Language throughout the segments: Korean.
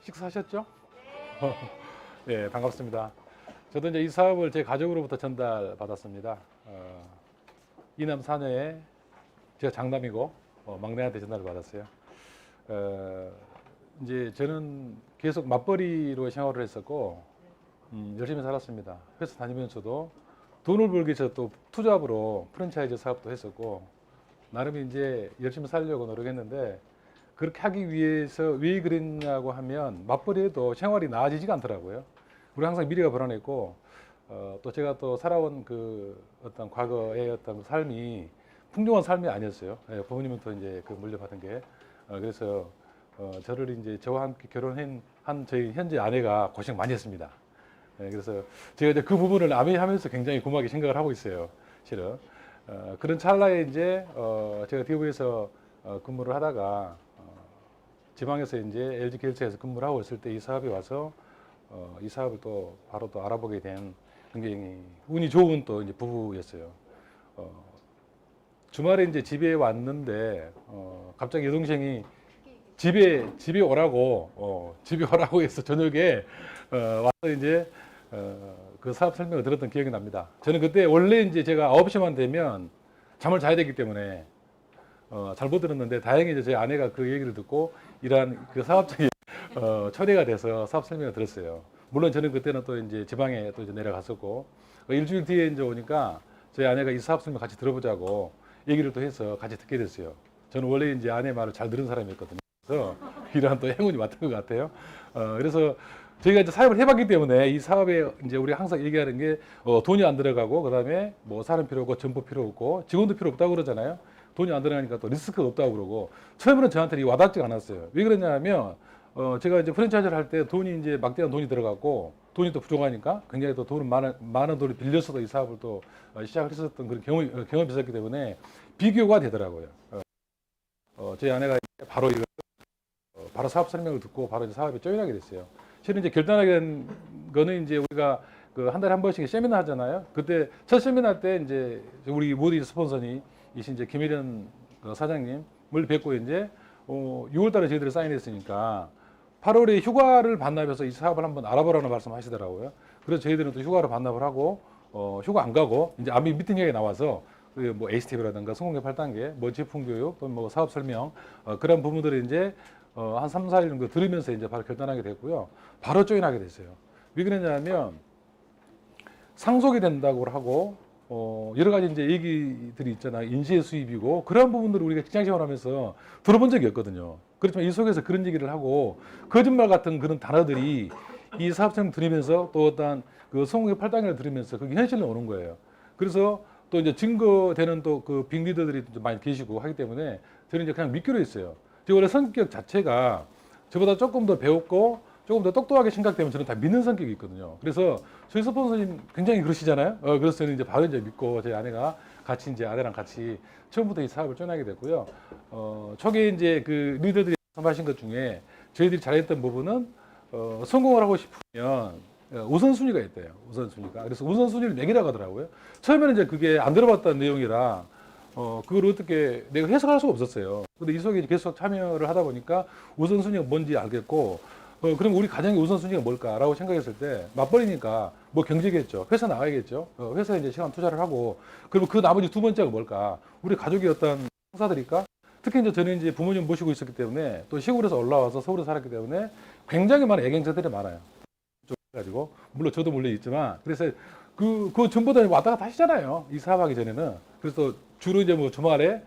식사하셨죠? 네, 반갑습니다. 저도 이제 이 사업을 제 가족으로부터 전달받았습니다. 이남 사녀에 제가 장남이고 막내한테 전달을 받았어요. 이제 저는 계속 맞벌이로 생활을 했었고 열심히 살았습니다. 회사 다니면서도 돈을 벌기 위해서 또 투잡으로 프랜차이즈 사업도 했었고 나름 이제 열심히 살려고 노력했는데 그렇게 하기 위해서 왜 그랬냐고 하면 맞벌이에도 생활이 나아지지가 않더라고요. 우리 항상 미래가 불안했고 또 제가 또 살아온 그 어떤 과거의 어떤 삶이 풍족한 삶이 아니었어요. 예, 부모님부터 이제 그 물려받은 게 그래서 저를 이제 저와 함께 결혼한 저희 현재 아내가 고생 많이 했습니다. 예, 그래서 제가 이제 그 부분을 아멘하면서 굉장히 고맙게 생각을 하고 있어요. 실은 그런 찰나에 이제 제가 대구에서 근무를 하다가 지방에서 이제 LG 기획사에서 근무를 하고 있을 때 이 사업에 와서 이 사업을 또 바로 또 알아보게 된 굉장히 운이 좋은 또 이제 부부였어요. 주말에 이제 집에 왔는데 갑자기 여동생이 집에 오라고 집에 오라고 해서 저녁에 와서 이제 그 사업 설명을 들었던 기억이 납니다. 저는 그때 원래 이제 제가 9시만 되면 잠을 자야 되기 때문에 잘 못 들었는데 다행히 이제 제 아내가 그 얘기를 듣고 이러한 그 사업장에 초대가 돼서 사업 설명을 들었어요. 물론 저는 그때는 또 이제 지방에 또 이제 내려갔었고 일주일 뒤에 이제 오니까 저희 아내가 이 사업 설명 같이 들어보자고 얘기를 또 해서 같이 듣게 됐어요. 저는 원래 이제 아내 말을 잘 들은 사람이었거든요. 그래서 이러한 또 행운이 왔던 것 같아요. 그래서 저희가 이제 사업을 해봤기 때문에 이 사업에 이제 우리가 항상 얘기하는 게 돈이 안 들어가고 그다음에 뭐 사람 필요 없고 정보 필요 없고 직원도 필요 없다고 그러잖아요. 돈이 안 들어가니까 또 리스크가 없다고 그러고 처음에는 저한테 와닿지가 않았어요. 왜 그러냐면 제가 이제 프랜차이즈를 할 때 돈이 이제 막대한 돈이 들어갔고 돈이 또 부족하니까 굉장히 또 돈을 많은 돈을 빌려서도 이 사업을 또 시작을 했었던 그런 경험이 있었기 때문에 비교가 되더라고요. 저희 아내가 바로 이거 바로 사업 설명을 듣고 바로 이제 사업에 조인하게 됐어요. 실은 이제 결단하게 된 거는 이제 우리가 그 한 달에 한 번씩 세미나 하잖아요. 그때 첫 세미나 때 이제 우리 모디 스폰서이신 이제 김일현 사장님을 뵙고 이제 6월 달에 저희들이 사인했으니까 8월에 휴가를 반납해서 이 사업을 한번 알아보라는 말씀하시더라고요. 그래서 저희들은 또 휴가를 반납을 하고 휴가 안 가고 이제 아미 미팅에 나와서 뭐 HTV라든가 성공회 8단계, 뭐 제품 교육, 또 뭐 사업 설명 그런 부분들을 이제 한 3, 4일 정도 들으면서 이제 바로 결단하게 됐고요. 바로 조인하게 됐어요. 왜 그러냐면 상속이 된다고 하고 여러 가지 이제 얘기들이 있잖아요. 인시의 수입이고 그런 부분들을 우리가 직장 생활하면서 들어본 적이 없거든요. 그렇지만 이 속에서 그런 얘기를 하고 거짓말 같은 그런 단어들이 이 사업처럼 들으면서 또 어떤 그 성공의 8단계를 들으면서 그게 현실로 오는 거예요. 그래서 또 이제 증거되는 또 그 빅리더들이 많이 계시고 하기 때문에 저는 이제 그냥 믿기로 했어요. 제가 원래 성격 자체가 저보다 조금 더 배웠고 조금 더 똑똑하게 생각되면 저는 다 믿는 성격이 있거든요. 그래서 저희 스폰서님 굉장히 그러시잖아요. 그래서 저는 이제 바로 이제 믿고 저희 아내가 같이 이제 아내랑 같이 처음부터 이 사업을 전하게 됐고요. 초기에 이제 그 리더들이 말씀하신 것 중에 저희들이 잘했던 부분은 성공을 하고 싶으면 우선순위가 있대요. 우선순위가. 그래서 우선순위를 매기라고 하더라고요. 처음에는 이제 그게 안 들어봤던 내용이라 그걸 어떻게 내가 해석할 수가 없었어요. 근데 이 속에 계속 참여를 하다 보니까 우선순위가 뭔지 알겠고 그럼 우리 가정의 우선순위가 뭘까라고 생각했을 때 맞벌이니까 뭐 경제겠죠. 회사 나가야겠죠. 회사에 이제 시간 투자를 하고 그리고 그 나머지 두 번째가 뭘까? 우리 가족이 어떤 형사들일까? 특히 이제 저는 이제 부모님 모시고 있었기 때문에 또 시골에서 올라와서 서울에 살았기 때문에 굉장히 많은 애경자들이 많아요. 가지고 물론 저도 물론 있지만 그래서 그 전부 다 왔다 갔다 하시잖아요. 이 사업하기 전에는. 그래서 주로 이제 뭐 주말에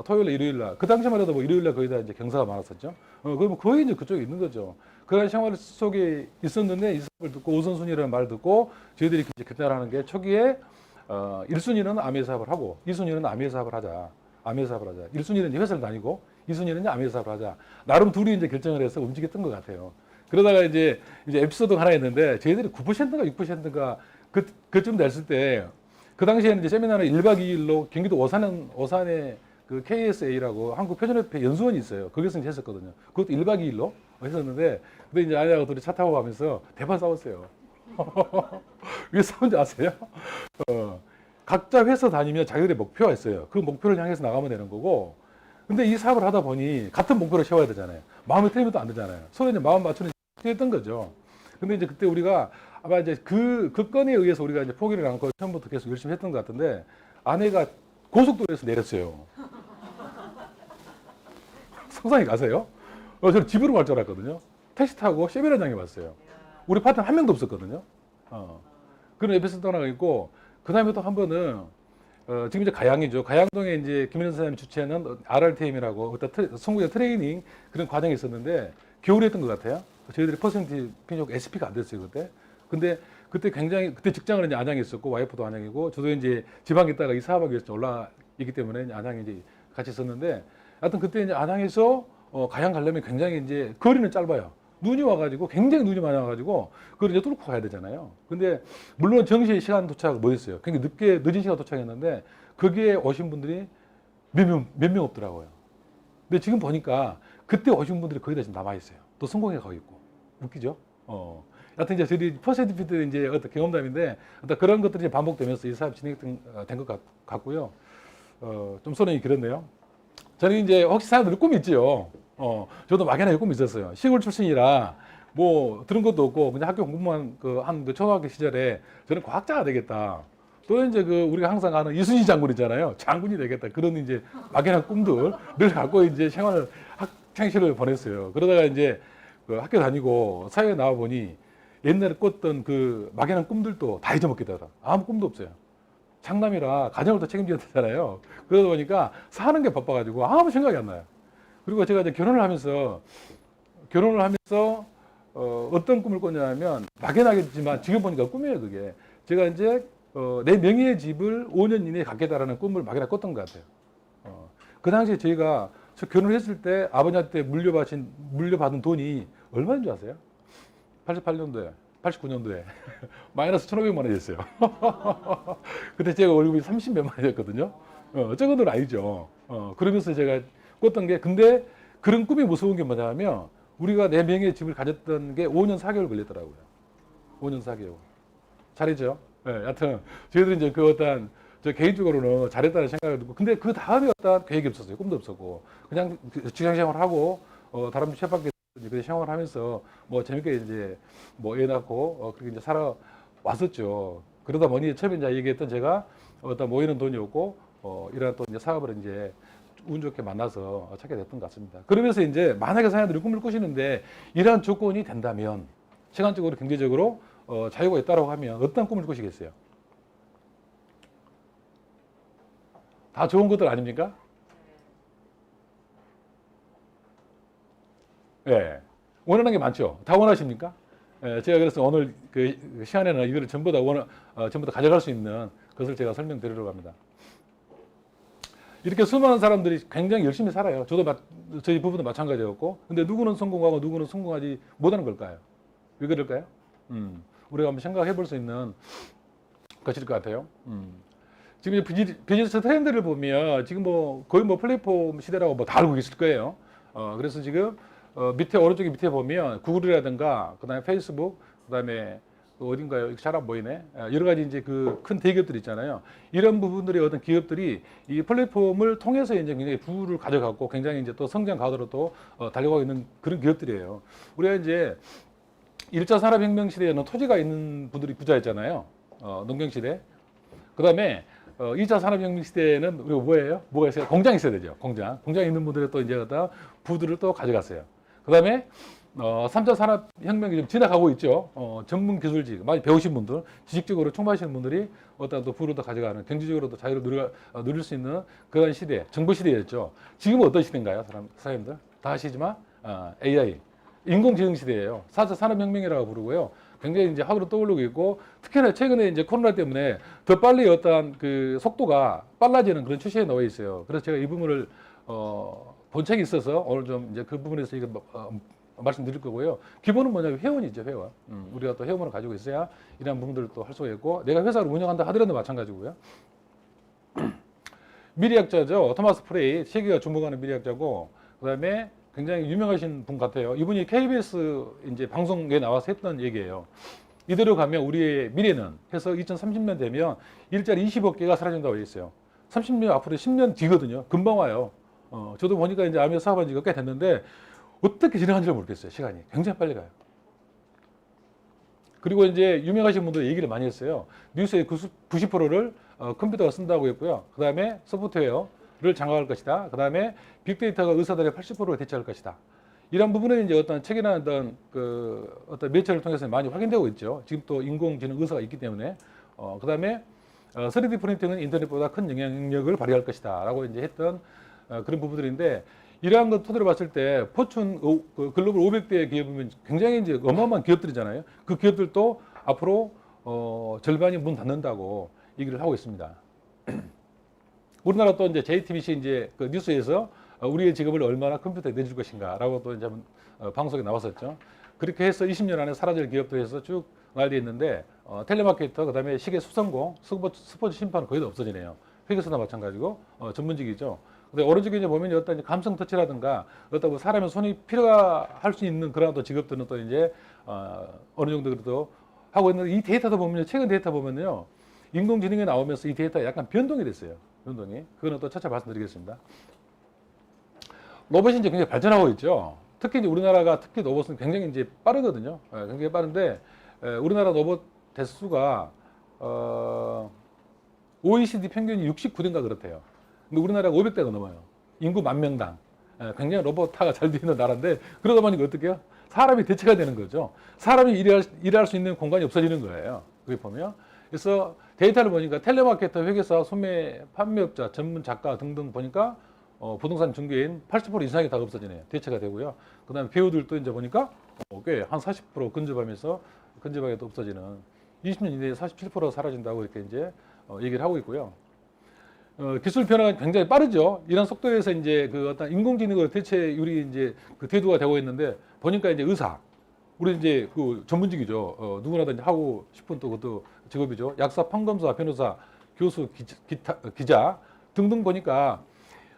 토요일, 일요일 날 그 당시만 해도 뭐 일요일 날 거의 다 이제 경사가 많았었죠. 그러면 거의 이제 그쪽에 있는 거죠. 그런 생활 속에 있었는데 이 사업을 듣고 우선순위라는 말을 듣고 저희들이 이제 결단하는 게 초기에 1순위는 아메 사업을 하고 2순위는 아메 사업을 하자. 아메 사업을 하자. 1순위는 이제 회사를 다니고 2순위는 아메 사업을 하자. 나름 둘이 이제 결정을 해서 움직였던 것 같아요. 그러다가 이제 에피소드가 하나 있는데 저희들이 9%인가 6%인가 그쯤 됐을 때 그 당시에는 이제 세미나를 1박 2일로 경기도 오산에 그 KSA라고 한국 표준협회 연수원이 있어요. 거기서 이제 했었거든요. 그것도 1박 2일로 했었는데 근데 이제 아내하고 둘이 차 타고 가면서 대판 싸웠어요. 왜 싸운지 아세요? 각자 회사 다니면 자기들의 목표가 있어요. 그 목표를 향해서 나가면 되는 거고 근데 이 사업을 하다 보니 같은 목표를 세워야 되잖아요. 마음이 틀리면 또 안 되잖아요. 서로 이제 마음 맞추는 했던 거죠. 근데 이제 그때 우리가 아마 이제 그 건에 의해서 우리가 이제 포기를 않고 처음부터 계속 열심히 했던 것 같은데 아내가 고속도로에서 내렸어요. 상상이 가세요? 저는 집으로 갈 줄 알았거든요. 택시 타고 세미나장에 왔어요. 우리 파트너 한 명도 없었거든요. 그런 에피소드 하나가 있고, 그 다음에 또 한 번은, 지금 이제 가양이죠. 가양동에 이제 김현선 선생님이 주최하는 RRTM이라고 어떤 성구역 트레이닝 그런 과정이 있었는데, 겨울에 했던 것 같아요. 저희들이 퍼센트 pin족 SP가 안 됐어요, 그때. 근데 그때 굉장히, 그때 직장은 이제 안양에 있었고, 와이프도 안양이고, 저도 이제 지방에 있다가 이 사업하기 위해서 올라있기 때문에 안양에 이제 같이 있었는데, 하여튼 그때 이제 안양에서 가양 가려면 굉장히 이제 거리는 짧아요. 눈이 와가지고 굉장히 눈이 많이 와가지고 그걸 이제 뚫고 가야 되잖아요. 근데 물론 정시에 시간 도착 뭐였어요. 굉장히 늦은 시간 도착했는데 거기에 오신 분들이 몇 명 없더라고요. 근데 지금 보니까 그때 오신 분들이 거의 다 지금 남아 있어요. 또 성공해 가고 있고 웃기죠. 하여튼 이제 저희 퍼센트 피트 이제 어떤 경험담인데 어떤 그런 것들이 이제 반복되면서 이 사업 진행된 것 같고요. 좀 소론이 길었네요. 저는 이제 혹시 사람들 꿈이 있지요. 저도 막연하게 꿈이 있었어요. 시골 출신이라 뭐 들은 것도 없고 그냥 학교 공부만 한 초등학교 시절에 저는 과학자가 되겠다. 또 이제 우리가 항상 아는 이순신 장군 있잖아요. 장군이 되겠다. 그런 이제 막연한 꿈들 늘 갖고 이제 학창 시절을 보냈어요. 그러다가 이제 학교 다니고 사회에 나와 보니 옛날에 꿨던 그 막연한 꿈들도 다 잊어먹게 되더라. 아무 꿈도 없어요. 장남이라 가정을 더 책임져야 되잖아요. 그러다 보니까 사는 게 바빠가지고 아무 생각이 안 나요. 그리고 제가 이제 결혼을 하면서 어떤 꿈을 꿨냐면 막연하겠지만 지금 보니까 꿈이에요, 그게. 제가 이제 내 명의의 집을 5년 이내에 갖겠다라는 꿈을 막연하게 꿨던 것 같아요. 그 당시에 저희가 저 결혼했을 때 아버지한테 물려받은 돈이 얼마인 줄 아세요? 88년도에. 89년도에 마이너스 1,500만 원이었어요. 그때 제가 월급이 30몇만 원이었거든요. 적은 돈 아니죠. 그러면서 제가 꿨던 게, 근데 그런 꿈이 무서운 게 뭐냐면 우리가 내 명의의 집을 가졌던 게 5년 4개월 걸렸더라고요. 5년 4개월. 잘했죠? 네, 여하튼 저희들은 이제 저 개인적으로는 잘했다는 생각이 들고, 근데 그 다음에 어떤 계획이 없었어요. 꿈도 없었고 그냥 직장 생활하고 다른 셰프밖에 그 생활을 하면서 뭐 재밌게 이제 뭐 애 낳고 그렇게 이제 살아왔었죠. 그러다 보니 처음에 이제 얘기했던 제가 어떤 모이는 돈이 없고 이런 또 이제 사업을 이제 운 좋게 만나서 찾게 됐던 것 같습니다. 그러면서 이제 만약에 사람들이 꿈을 꾸시는데 이러한 조건이 된다면 시간적으로 경제적으로 자유가 있다고 하면 어떤 꿈을 꾸시겠어요? 다 좋은 것들 아닙니까? 예. 원하는 게 많죠. 다 원하십니까? 예, 제가 그래서 오늘 그 시간에는 이거를 전부 다 전부 다 가져갈 수 있는 것을 제가 설명드리려고 합니다. 이렇게 수많은 사람들이 굉장히 열심히 살아요. 저희 부부도 마찬가지였고. 근데 누구는 성공하고 누구는 성공하지 못하는 걸까요? 왜 그럴까요? 우리가 한번 생각해 볼 수 있는 것일 것 같아요. 지금 비즈니스 트렌드를 보면 지금 거의 플랫폼 시대라고 다 알고 계실 거예요. 그래서 지금 오른쪽에 밑에 보면 구글이라든가 그다음에 페이스북, 그다음에 어딘가요? 잘 안 보이네. 여러 가지 이제 큰 대기업들 있잖아요. 이런 부분들의 어떤 기업들이 이 플랫폼을 통해서 이제 굉장히 부를 가져갔고 굉장히 이제 또 성장 가도로 또 달려가고 있는 그런 기업들이에요. 우리가 이제 1차 산업혁명 시대에는 토지가 있는 분들이 부자였잖아요. 농경 시대. 그다음에 2차 산업혁명 시대에는 우리가 뭐가 있어요? 공장이 있어야 되죠. 공장 있는 분들이 또 이제 부들을 또 가져갔어요. 그다음에 3차 산업혁명이 좀 지나가고 있죠. 전문 기술직, 많이 배우신 분들, 지식적으로 총괄하시는 분들이 어떤 또 부를 더 가져가는, 경제적으로도 자유를 누릴 수 있는 그런 시대, 정보 시대였죠. 지금은 어떤 시대인가요, 사람들? 다 아시지만 AI, 인공지능 시대예요. 4차 산업혁명이라고 부르고요. 굉장히 이제 학으로 떠오르고 있고, 특히나 최근에 이제 코로나 때문에 더 빨리 어떤 그 속도가 빨라지는 그런 추세에 놓여 있어요. 그래서 제가 이 부분을 본 책이 있어서 오늘 좀 이제 그 부분에서 이거 말씀드릴 거고요. 기본은 뭐냐면 회원이죠, 회원. 우리가 또 회원을 가지고 있어야 이런 부분들을 또 할 수가 있고, 내가 회사를 운영한다 하더라도 마찬가지고요. 미래학자죠. 토마스 프레이, 세계가 주목하는 미래학자고, 그 다음에 굉장히 유명하신 분 같아요. 이분이 KBS 이제 방송에 나와서 했던 얘기예요. 이대로 가면 우리의 미래는 해서 2030년 되면 일자리 20억 개가 사라진다고 했어요. 30년 앞으로 10년 뒤거든요. 금방 와요. 저도 보니까 이제 암에서 사업한 지가 꽤 됐는데 어떻게 진행하는지 모르겠어요. 시간이 굉장히 빨리 가요. 그리고 이제 유명하신 분들 얘기를 많이 했어요. 뉴스의 90%를 컴퓨터가 쓴다고 했고요. 그 다음에 소프트웨어를 장악할 것이다. 그 다음에 빅데이터가 의사들의 80%를 대체할 것이다. 이런 부분은 이제 어떤 책이나 어떤 매체를 통해서 많이 확인되고 있죠. 지금 또 인공지능 의사가 있기 때문에. 그 다음에 3D 프린팅은 인터넷보다 큰 영향력을 발휘할 것이다. 라고 이제 했던 그런 부분들인데 이러한 것 토대로 봤을 때 포춘 글로벌 500대 기업이면 굉장히 이제 어마어마한 기업들이잖아요. 그 기업들도 앞으로 절반이 문 닫는다고 얘기를 하고 있습니다. 우리나라 또 이제 JTBC 이제 그 뉴스에서 우리의 직업을 얼마나 컴퓨터에 내줄 것인가라고 또 이제 방송에 나왔었죠. 그렇게 해서 20년 안에 사라질 기업도 해서 쭉 나열되어 있는데 텔레마케터, 그다음에 시계 수성공, 스포츠 심판은 거의 다 없어지네요. 회계사도 마찬가지고 전문직이죠. 근데 오른쪽에 이제 보면 어떤 감성 터치라든가 어떤 뭐 사람의 손이 필요할 수 있는 그런 어떤 직업들은 또 이제 어느 정도 그래도 하고 있는데 이 데이터도 보면요, 최근 데이터 보면요, 인공지능이 나오면서 이 데이터가 약간 변동이 됐어요. 변동이. 그거는 또 차차 말씀드리겠습니다. 로봇이 이제 굉장히 발전하고 있죠. 특히 이제 우리나라가 특히 로봇은 굉장히 이제 빠르거든요. 굉장히 빠른데 우리나라 로봇 대수가 OECD 평균이 69대인가 그렇대요. 근데 우리나라가 500대가 넘어요. 인구 10,000명당. 굉장히 로봇화가 잘 되어 있는 나라인데 그러다 보니까 어떻게 해요? 사람이 대체가 되는 거죠. 사람이 일할 수 있는 공간이 없어지는 거예요. 그게 보면. 그래서 데이터를 보니까 텔레마케터, 회계사, 소매, 판매업자, 전문 작가 등등 보니까 부동산 중개인 80% 이상이 다 없어지네요. 대체가 되고요. 그 다음에 배우들도 이제 보니까 꽤 한 40% 근접하게 또 없어지는 20년 이내에 47%가 사라진다고 이렇게 이제 얘기를 하고 있고요. 기술 변화가 굉장히 빠르죠. 이런 속도에서 이제 그 어떤 인공지능의 대체율이 이제 그 대두가 되고 있는데 보니까 이제 의사, 우리 이제 그 전문직이죠. 누구나 다 이제 하고 싶은 또 그것도 직업이죠. 약사, 판검사, 변호사, 교수, 기자 등등 보니까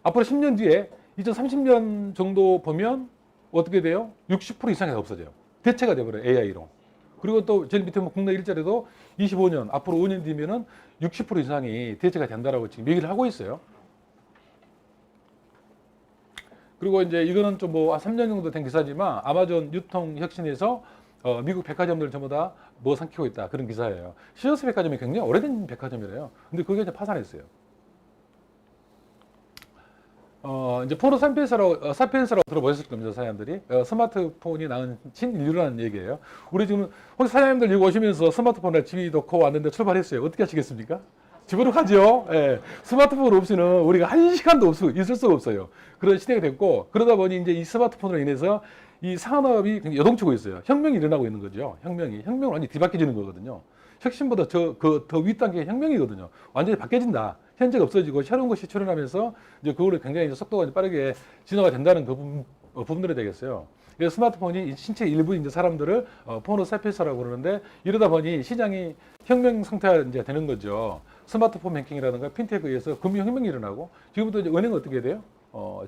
앞으로 10년 뒤에 2030년 정도 보면 어떻게 돼요? 60% 이상이 다 없어져요. 대체가 돼버려요. AI로. 그리고 또 제일 밑에 국내 일자리도 25년, 앞으로 5년 뒤면은 60% 이상이 대체가 된다라고 지금 얘기를 하고 있어요. 그리고 이제 이거는 좀 뭐 3년 정도 된 기사지만 아마존 유통 혁신에서 미국 백화점들 전부 다 뭐 삼키고 있다. 그런 기사예요. 시어스 백화점이 굉장히 오래된 백화점이래요. 근데 그게 이제 파산했어요. 이제 포로 사피엔스라고 들어보셨을 겁니다, 사장님들이. 스마트폰이 낳은 친인류라는 얘기예요. 우리 지금 혹시 사장님들 여기 오시면서 스마트폰을 집에 놓고 왔는데 출발했어요. 어떻게 하시겠습니까? 집으로 가죠. 예. 스마트폰 없이는 우리가 한 시간도 있을 수가 없어요. 그런 시대가 됐고, 그러다 보니 이제 이 스마트폰으로 인해서 이 산업이 굉장히 여동치고 있어요. 혁명이 일어나고 있는 거죠. 혁명은 완전히 뒤바뀌어지는 거거든요. 혁신보다 더 윗단계의 혁명이거든요. 완전히 바뀌어진다. 현재가 없어지고 새로운 것이 출현하면서 이제 그걸로 굉장히 속도가 빠르게 진화가 된다는 그 부분들이 되겠어요. 그래서 스마트폰이 신체 일부 이제 사람들을 폰으로 사피엔스라고 그러는데 이러다 보니 시장이 혁명 상태가 이제 되는 거죠. 스마트폰 뱅킹이라든가 핀테크에 의해서 금융 혁명이 일어나고 지금부터 이제 은행은 어떻게 돼요?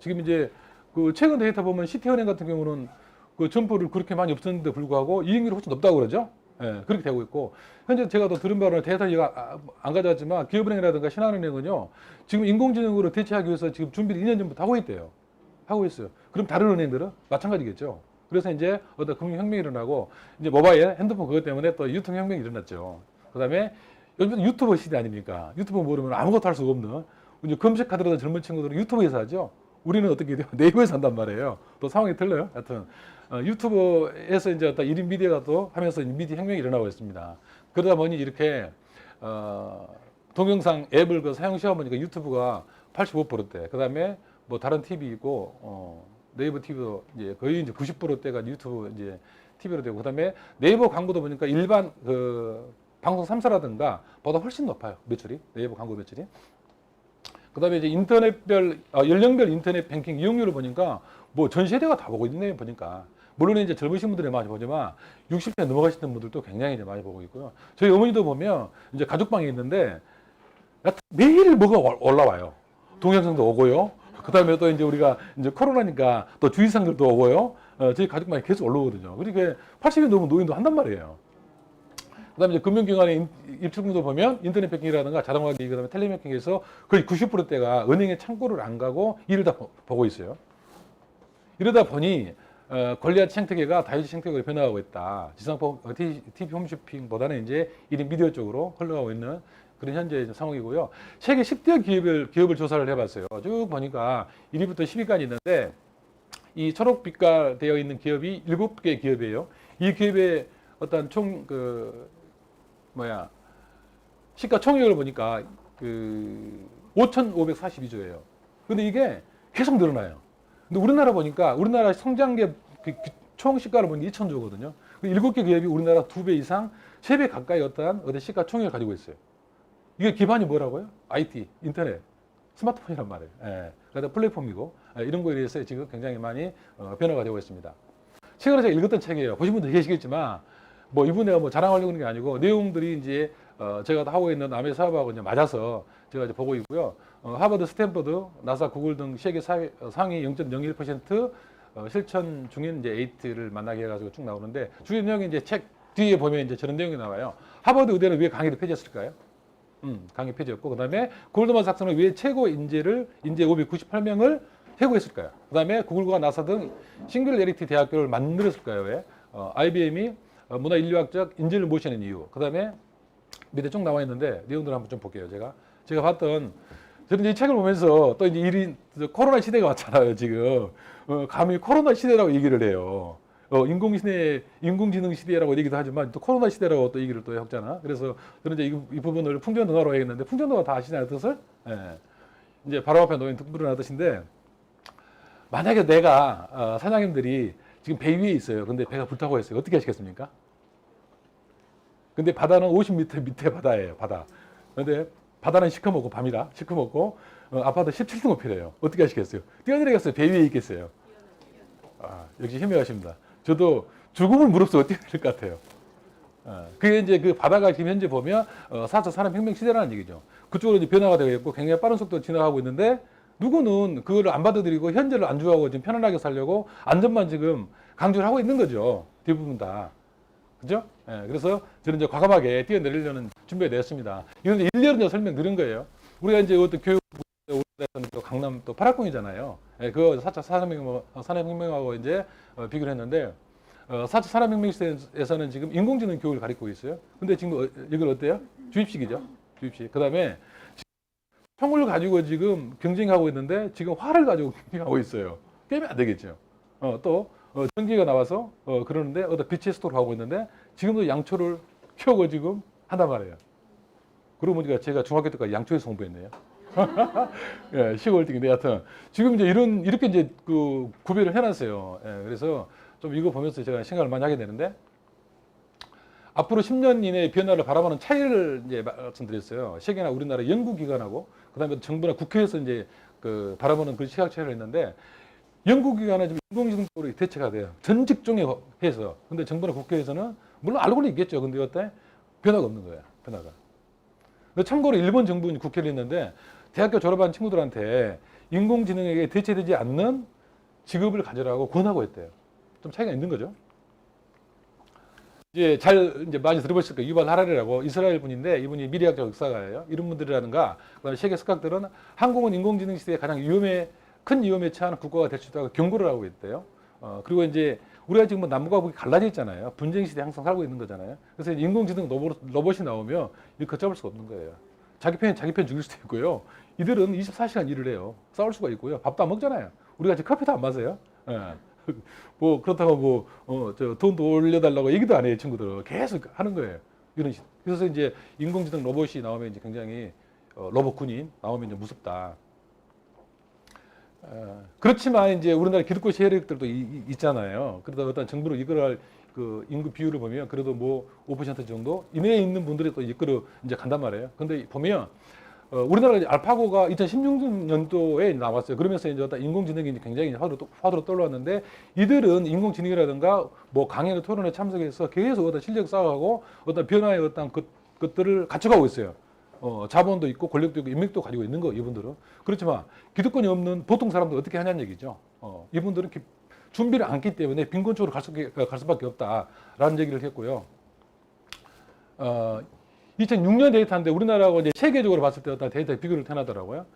지금 이제 그 최근 데이터 보면 시티은행 같은 경우는 그 점포를 그렇게 많이 없었는데 불구하고 이익률이 훨씬 높다고 그러죠. 예, 그렇게 되고 있고 현재 제가 또 들은 바로는 데이터가 안 가져왔지만 기업은행이라든가 신한은행은요 지금 인공지능으로 대체하기 위해서 지금 준비를 2년 전부터 하고 있대요. 하고 있어요. 그럼 다른 은행들은 마찬가지겠죠. 그래서 이제 어떤 금융혁명이 일어나고 이제 모바일 핸드폰 그것 때문에 또 유통혁명이 일어났죠. 그다음에 요즘 유튜버 시대 아닙니까? 유튜브 모르면 아무것도 할 수가 없는 이제 검색하더라도 젊은 친구들은 유튜브에서 하죠. 우리는 어떻게 돼요? 네이버에서 한단 말이에요. 또 상황이 틀려요. 하여튼 유튜브에서 이제 어떤 1인 미디어가 또 하면서 미디어 혁명이 일어나고 있습니다. 그러다 보니 이렇게 동영상 앱을 그 사용 시험 보니까 유튜브가 85%대, 그다음에 뭐 다른 TV 있고 네이버 TV도 이제 거의 이제 90%대가 유튜브 이제 TV로 되고, 그다음에 네이버 광고도 보니까 일반 그 방송 3사라든가 보다 훨씬 높아요. 매출이 네이버 광고 매출이. 그다음에 이제 인터넷별 연령별 인터넷 뱅킹 이용률을 보니까 뭐 전 세대가 다 보고 있네요. 보니까 물론 이제 젊으신 분들이 많이 보지만 60대 넘어가시는 분들도 굉장히 이제 많이 보고 있고요. 저희 어머니도 보면 이제 가족방에 있는데 매일 뭐가 올라와요. 동영상도 오고요. 그다음에 또 이제 우리가 이제 코로나니까 또 주의사항들도 오고요. 저희 가족방에 계속 올라오거든요. 그러니까 80이 넘은 노인도 한단 말이에요. 그다음에 이제 금융기관의 입출금도 보면 인터넷 뱅킹이라든가 자동화 기기 그다음에 텔레뱅킹에서 거의 90%대가 은행의 창구를 안 가고 일을 다 보고 있어요. 이러다 보니 권리화 생태계가 다이어트 생태계로 변화하고 있다. 지상파 TV 홈쇼핑보다는 이제 1인 미디어 쪽으로 흘러가고 있는 그런 현재 상황이고요. 세계 10대 기업을 조사를 해봤어요. 쭉 보니까 1위부터 10위까지 있는데 이 초록빛깔 되어 있는 기업이 7개 기업이에요. 이 기업의 어떤 시가총액을 보니까 5,542조예요. 근데 이게 계속 늘어나요. 근데 우리나라 보니까 우리나라 성장계 총 시가를 보니까 2,000조거든요. 7개 기업이 우리나라 2배 이상, 3배 가까이 어떤 시가총액을 가지고 있어요. 이게 기반이 뭐라고요? IT, 인터넷, 스마트폰이란 말이에요. 예. 그러니까 플랫폼이고 이런 거에 대해서 지금 굉장히 많이 변화가 되고 있습니다. 최근에 제가 읽었던 책이에요. 보신 분들 계시겠지만 뭐 이분내가 뭐 자랑하려고 하는 게 아니고 내용들이 이제 제가 하고 있는 남의 사업하고 이제 맞아서 제가 이제 보고 있고요. 하버드, 스탠퍼드, 나사, 구글 등 세계 상위 0.01% 실천 중인 이제 에이트를 만나게 해가지고 쭉 나오는데 주요 내용이 이제 책 뒤에 보면 이제 저런 내용이 나와요. 하버드 의대는 왜 강의를 폐지했을까요? 강의 폐지였고, 그 다음에 골드만삭스는 왜 최고 인재 598명을 해고했을까요? 그 다음에 구글과 나사 등 싱귤레리티 대학교를 만들었을까요? 왜? IBM이 문화인류학적 인재를 모시는 이유. 그 다음에 밑에 쭉 나와 있는데 내용들을 한번 좀 볼게요. 제가 봤던 저는 이 책을 보면서 또 이제 코로나 시대가 왔잖아요. 지금 감히 코로나 시대라고 얘기를 해요. 인공지능 시대라고 얘기도 하지만 또 코로나 시대라고 또 얘기를 또 했잖아. 그래서 저는 이제 이 부분을 풍전등화로 해야겠는데 풍전등화 다 아시나요? 뜻을? 예. 이제 바로 앞에 놓인 등불이라는 뜻인데 만약에 내가 사장님들이 지금 배 위에 있어요. 근데 배가 불타고 있어요. 어떻게 하시겠습니까? 근데 바다는 50m 밑에 바다예요. 바다. 근데 바다는 시커멓고 밤이라 시커멓고 아파트 17층 높이래요. 어떻게 하시겠어요? 뛰어내리겠어요? 배 위에 있겠어요? 역시 현명하십니다. 저도 죽음을 무릅쓰고 뛰어내릴 것 같아요. 그게 이제 그 바다가 지금 현재 보면 4차 산업혁명 시대라는 얘기죠. 그쪽으로 이제 변화가 되고 있고 굉장히 빠른 속도로 지나가고 있는데 누구는 그거를 안 받아들이고 현재를 안주하고 지금 편안하게 살려고 안전만 지금 강조를 하고 있는 거죠. 대부분 다. 그죠? 예, 그래서 저는 이제 과감하게 뛰어내리려는 준비가 되었습니다. 이건 일례로 설명드린 거예요. 우리가 이제 어떤 교육, 또 강남 또 파락궁이잖아요. 예, 그 4차 산업혁명하고 이제 비교를 했는데, 4차 산업혁명 시대에서는 지금 인공지능 교육을 가르치고 있어요. 근데 지금 이걸 어때요? 주입식이죠. 주입식. 그 다음에 총을 가지고 지금 경쟁하고 있는데 지금 활을 가지고 경쟁하고 있어요. 깨면 안 되겠죠. 또 전기가 나와서 그러는데 어떤 빛의 속도로 가고 있는데 지금도 양초를 켜고 지금 한단 말이에요. 그러고 보니까 제가 중학교 때까지 양초에서 공부했네요. 예, 시골 때인데 하여튼 지금 이제 이렇게 이제 그 구별을 해놨어요. 예, 그래서 좀 이거 보면서 제가 생각을 많이 하게 되는데 앞으로 10년 이내의 변화를 바라보는 차이를 이제 말씀드렸어요. 세계나 우리나라 연구기관하고 그다음에 정부나 국회에서 이제 그 바라보는 그 시각 차이를 했는데 연구기관은 지금 인공지능 쪽으로 대체가 돼요. 전 직종에 해서. 근데 정부나 국회에서는 물론 알고는 있겠죠. 근데 어때? 변화가 없는 거예요. 변화가. 근데 참고로 일본 정부는 국회를 했는데 대학교 졸업한 친구들한테 인공지능에게 대체되지 않는 직업을 가져라고 권하고 했대요. 좀 차이가 있는 거죠. 이제 많이 들어보셨을 거예요. 유발 하라리라고 이스라엘 분인데 이분이 미래학자 역사가예요. 이런 분들이라든가 그다음에 세계 석학들은 한국은 인공지능 시대에 가장 큰 위험에 처한 국가가 될 수 있다고 경고를 하고 있대요. 그리고 이제 우리가 지금 뭐 남북과 북이 갈라져 있잖아요. 분쟁 시대에 항상 살고 있는 거잖아요. 그래서 인공지능 로봇이 나오면 이거 걷잡을 수가 없는 거예요. 자기 편 죽일 수도 있고요. 이들은 24시간 일을 해요. 싸울 수가 있고요. 밥도 안 먹잖아요. 우리가 지금 커피도 안 마세요. 예. 뭐 그렇다고 돈도 올려달라고 얘기도 안 해요. 친구들은 계속 하는 거예요. 이런 식. 그래서 이제 인공지능 로봇이 나오면 이제 굉장히 로봇 군인 나오면 이제 무섭다. 그렇지만 이제 우리나라 기득권 세력들도 있잖아요. 그러다 어떤 정부로 이끌어갈 그 인구 비율을 보면 그래도 뭐 5% 정도 이내에 있는 분들이 또 이끌어 이제 간단 말이에요. 근데 보면 우리나라 알파고가 2016년도에 나왔어요. 그러면서 이제 어떤 인공지능이 이제 굉장히 화두로 떠올랐는데 이들은 인공지능이라든가 뭐 강연의 토론에 참석해서 계속 어떤 실력 쌓아가고 어떤 변화의 어떤 것들을 갖춰가고 있어요. 자본도 있고 권력도 있고 인맥도 가지고 있는 거 이분들은. 그렇지만 기득권이 없는 보통 사람들 어떻게 하냐는 얘기죠. 이분들은 준비를 안 했기 때문에 빈곤 쪽으로 갈 수밖에 없다라는 얘기를 했고요. 2006년 데이터인데 우리나라하고 이제 세계적으로 봤을 때 어떤 데이터 비교를 해나더라고요.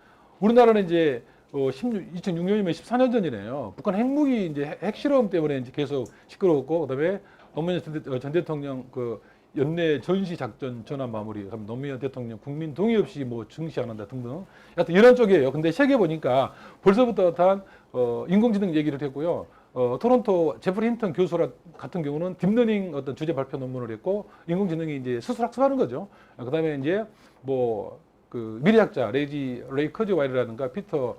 우리나라는 이제 2006년이면 14년 전이네요. 북한 핵무기 이제 핵실험 때문에 이제 계속 시끄러웠고, 그다음에 노무현 전 대통령 그 연내 전시 작전 전환 마무리, 그다음 노무현 대통령 국민 동의 없이 뭐 증시 안 한다 등등. 하여튼 이런 쪽이에요. 근데 세계 보니까 벌써부터 어떤 인공지능 얘기를 했고요. 토론토 제프리 힌턴 교수 같은 경우는 딥러닝 어떤 주제 발표 논문을 했고, 인공지능이 이제 스스로 학습하는 거죠. 그다음에 이제 뭐 그 미래학자 레이 커즈와일이라든가 피터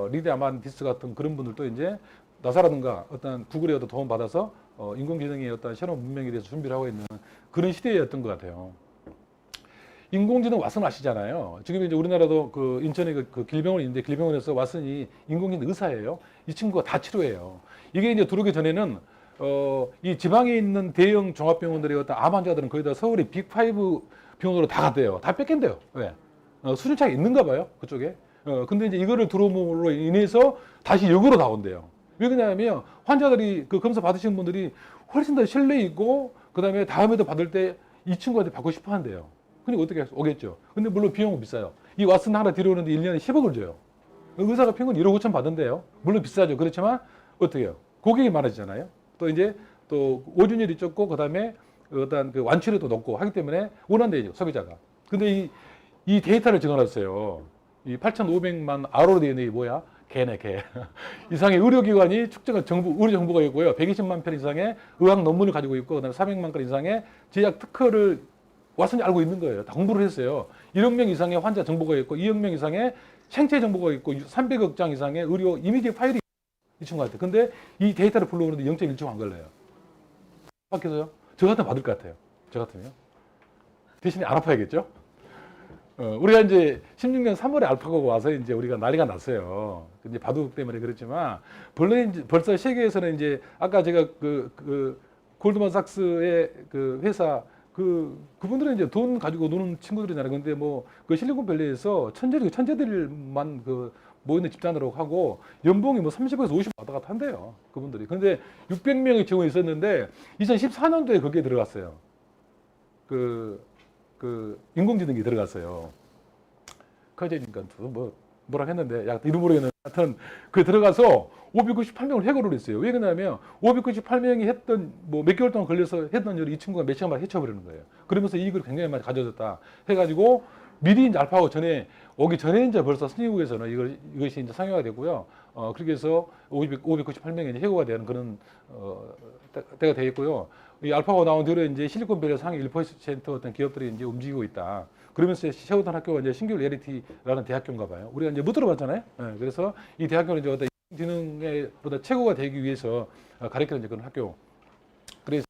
리드 아만디스 같은 그런 분들도 이제 나사라든가 어떤 구글의 어떤 도움 받아서 인공지능의 어떤 새로운 문명에 대해서 준비를 하고 있는 그런 시대였던 것 같아요. 인공지능 왓슨 아시잖아요. 지금 이제 우리나라도 그 인천에 그 길병원 있는데 길병원에서 왓슨이 인공지능 의사예요. 이 친구가 다 치료해요. 이게 이제 들어오기 전에는 이 지방에 있는 대형 종합병원들의 어떤 암 환자들은 거의 다 서울의 빅5 병원으로 다 갔대요. 다 뺏긴대요. 왜? 수준 차이가 있는가 봐요. 그쪽에. 근데 이제 이거를 들어옴으로 인해서 다시 역으로 나온대요. 왜 그러냐면 환자들이 그 검사 받으시는 분들이 훨씬 더 신뢰 있고, 그 다음에 다음에도 받을 때 이 친구한테 받고 싶어 한대요. 그러니까 어떻게 오겠죠. 근데 물론 비용은 비싸요. 이 왓슨 하나 들여오는데 1년에 10억을 줘요. 의사가 평균 1억 5천 받은대요. 물론 비싸죠. 그렇지만 어떻게 해요? 고객이 많아지잖아요. 또 이제 또 오준율이 적고, 그 다음에 어떤 그 완치율도 높고 하기 때문에 원한대요, 소비자가. 근데 이 데이터를 적어놨어요. 이 8,500만 R로 되어 있는 게 뭐야? 개네, 개. 이상의 의료기관이 축적한 의료 정보가 있고요. 120만 편 이상의 의학 논문을 가지고 있고, 그다음에 400만 건 이상의 제약 특허를 왓슨이 알고 있는 거예요. 다 공부를 했어요. 1억 명 이상의 환자 정보가 있고, 2억 명 이상의 생체 정보가 있고, 300억 장 이상의 의료 이미지 파일이 이 친구한테. 근데 이 데이터를 불러오는데 0.1초 안 걸려요. 밖에서요? 저 같으면 받을 것 같아요. 저 같으면. 대신에 안 아파야겠죠? 우리가 이제 16년 3월에 알파고가 와서 이제 우리가 난리가 났어요. 이제 바둑 때문에 그렇지만, 벌써 세계에서는 이제 아까 제가 그 골드만삭스의 그 회사 그분들은 이제 돈 가지고 노는 친구들이잖아요. 근데 뭐 그 실리콘밸리에서 천재들만 그 모이는 집단으로 하고 연봉이 뭐 30에서 50 왔다 갔다 한대요. 그분들이. 근데 600명의 직원이 있었는데 2014년도에 거기에 들어갔어요. 그 인공지능이 들어갔어요. 커지니까 뭐라 했는데, 야, 이름 모르겠는데, 하여튼, 그 들어가서 598명을 해고를 했어요. 왜 그러냐면, 598명이 했던, 뭐 몇 개월 동안 걸려서 했던 일을 이 친구가 몇 시간 만에 해쳐버리는 거예요. 그러면서 이익을 굉장히 많이 가져졌다. 해가지고, 미리 이제 알파고 오기 전에 이제 벌써 선진국에서는 이것이 이제 상용화 되고요. 그렇게 해서 598명이 해고가 되는 그런, 때가 되어 있고요. 이 알파고 나온 뒤로 이제 실리콘밸리 상위 1% 어떤 기업들이 이제 움직이고 있다. 그러면서 세우던 학교가 이제 싱귤레리티라는 대학교인가 봐요. 우리가 이제 못 들어봤잖아요. 네, 그래서 이 대학교는 이제 어떤 인공지능의 어떤 최고가 되기 위해서 가르치는 이제 그런 학교. 그래서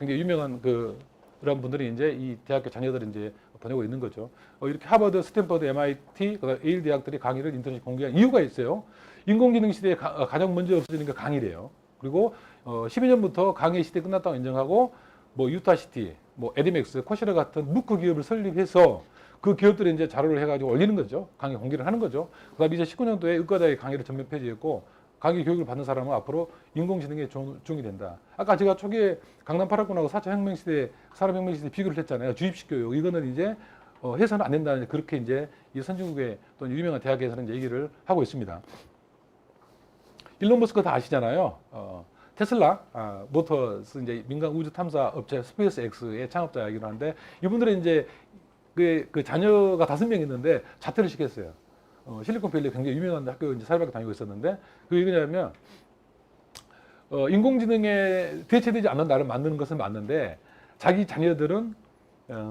굉장히 유명한 그런 분들이 이제 이 대학교 자녀들을 이제 보내고 있는 거죠. 이렇게 하버드, 스탠퍼드, MIT, 그다음 예일 대학들이 강의를 인터넷에 공개한 이유가 있어요. 인공지능 시대에 가장 먼저 없어지는 게 강의래요. 그리고 12년부터 강의 시대 끝났다고 인정하고, 뭐 유타시티, 뭐 에디맥스, 코시라 같은 무크 기업을 설립해서 그 기업들이 이제 자료를 해가지고 올리는 거죠. 강의 공개를 하는 거죠. 그다음에 이제 19년도에 의과대의 강의를 전면 폐지했고, 강의 교육을 받는 사람은 앞으로 인공지능에 종이 된다. 아까 제가 초기에 강남 8학군하고 4차 혁명 시대, 산업혁명 시대 비교를 했잖아요. 주입식 교육. 이거는 이제 해서는 안 된다는, 그렇게 이제 이 선진국의 또 유명한 대학에서는 이제 얘기를 하고 있습니다. 일론 머스크 다 아시잖아요. 테슬라 모터스 이제 민간 우주 탐사 업체 스페이스 X의 창업자이기도 한데, 이분들은 이제 그 자녀가 5명 있는데 자퇴를 시켰어요. 실리콘밸리 굉장히 유명한 학교 이제 사립학교 다니고 있었는데, 그게 뭐냐면 인공지능에 대체되지 않는 나를 만드는 것은 맞는데, 자기 자녀들은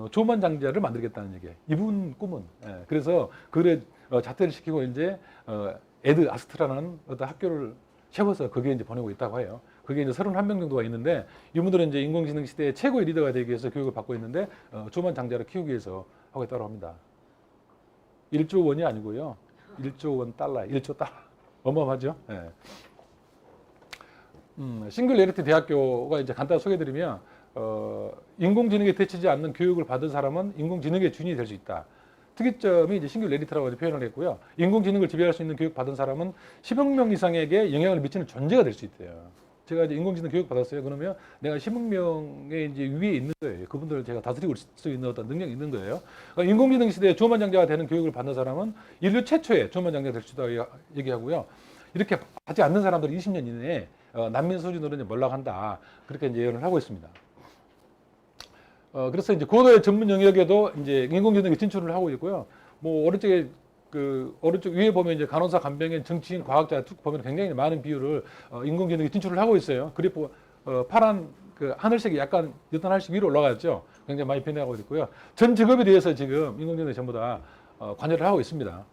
조만장자를 만들겠다는 얘기예요. 이분 꿈은. 그래서 그래 자퇴를 시키고 이제 에드 아스트라는 어떤 학교를 세워서 거기에 이제 보내고 있다고 해요. 그게 이제 31명 정도가 있는데, 이분들은 이제 인공지능 시대의 최고의 리더가 되기 위해서 교육을 받고 있는데, 조만장자를 키우기 위해서 하고 있다고 합니다. 1조 원이 아니고요. 1조 원 달러, 1조 달러. 어마어마하죠? 네. 싱귤레리티 대학교가 이제 간단히 소개해드리면, 인공지능에 대체하지 않는 교육을 받은 사람은 인공지능의 주인이 될 수 있다. 특이점이 이제 싱귤레리티라고 표현을 했고요. 인공지능을 지배할 수 있는 교육 받은 사람은 10억 명 이상에게 영향을 미치는 존재가 될 수 있대요. 제가 이제 인공지능 교육 받았어요. 그러면 내가 10억 명의 이제 위에 있는 거예요. 그분들을 제가 다스리고 수 있는 어떤 능력이 있는 거예요. 그러니까 인공지능 시대에 주만장자가 되는 교육을 받는 사람은 인류 최초의 주만장자가 될 수 있다고 얘기하고요. 이렇게 하지 않는 사람들은 20년 이내에 난민 수준으로 이제 몰락한다. 그렇게 이제 예언을 하고 있습니다. 그래서 이제 고도의 전문 영역에도 이제 인공지능이 진출을 하고 있고요. 뭐 오른쪽에 오른쪽 위에 보면 이제 간호사, 간병인, 정치인, 과학자 쭉 보면 굉장히 많은 비율을 인공지능이 진출을 하고 있어요. 그리고 파란 그 하늘색이 약간 어떤 하늘색 위로 올라갔죠. 굉장히 많이 변해가고 있고요. 전 직업에 대해서 지금 인공지능이 전부 다 관여를 하고 있습니다.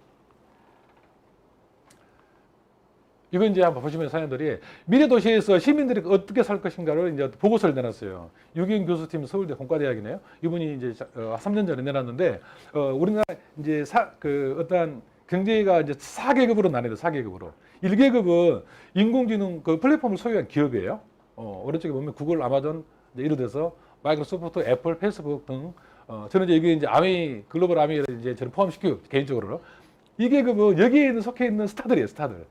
이거 이제 한번 보시면 사연들이 미래 도시에서 시민들이 어떻게 살 것인가를 이제 보고서를 내놨어요. 유기현 교수팀 서울대 공과대학이네요. 이분이 이제 3년 전에 내놨는데 우리나라 이제 어떠한 경제가 이제 4계급으로 나뉘어요. 4계급으로. 1계급은 인공지능 그 플랫폼을 소유한 기업이에요. 오른쪽에 보면 구글, 아마존, 이제 이로 돼서 마이크로소프트, 애플, 페이스북 등 저는 이제 이게 이제 아미 글로벌 아미를 이제 저는 포함시키고 개인적으로 2계급은 여기에 있는 속해 있는 스타들이에요. 스타들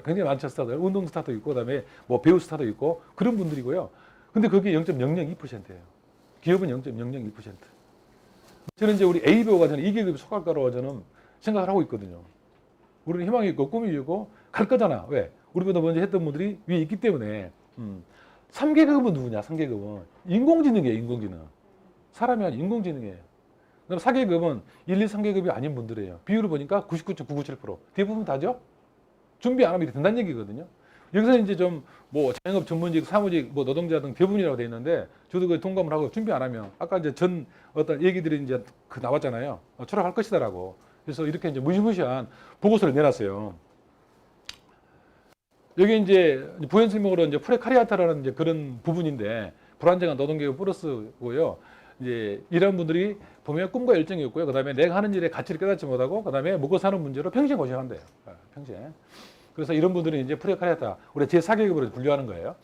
굉장히 많죠. 스타들 운동 스타도 있고 그다음에 뭐 배우 스타도 있고 그런 분들이고요. 근데 그게 0.002%예요. 기업은 0.002%. 저는 이제 우리 A 배우가 저는 2계급에 속할 거라고 저는 생각을 하고 있거든요. 우리는 희망이 있고 꿈이 있고 갈 거잖아. 왜? 우리보다 먼저 했던 분들이 위에 있기 때문에. 3계급은 누구냐? 3계급은 인공지능이에요. 인공지능. 사람이 아닌 인공지능이에요. 그럼 4계급은 1, 2, 3계급이 아닌 분들이에요. 비율을 보니까 99.997%. 대부분 다죠? 준비 안 하면 된다는 얘기거든요. 여기서 이제 좀 뭐 자영업 전문직, 사무직, 뭐 노동자 등 대부분이라고 돼 있는데 저도 그 동감을 하고 준비 안 하면 아까 이제 전 어떤 얘기들이 이제 그 나왔잖아요. 추락할 것이다라고. 그래서 이렇게 이제 무시무시한 보고서를 내놨어요. 여기 이제 부연 설명으로 이제 프레카리아타라는 이제 그런 부분인데 불안정한 노동계급 플러스고요. 이제 이런 분들이 보면 꿈과 열정이 없고요. 그다음에 내가 하는 일에 가치를 깨닫지 못하고 그다음에 먹고 사는 문제로 평생 고생한대요. 평생. 그래서 이런 분들은 이제 프레카리아타 우리 제4계급으로 분류하는 거예요.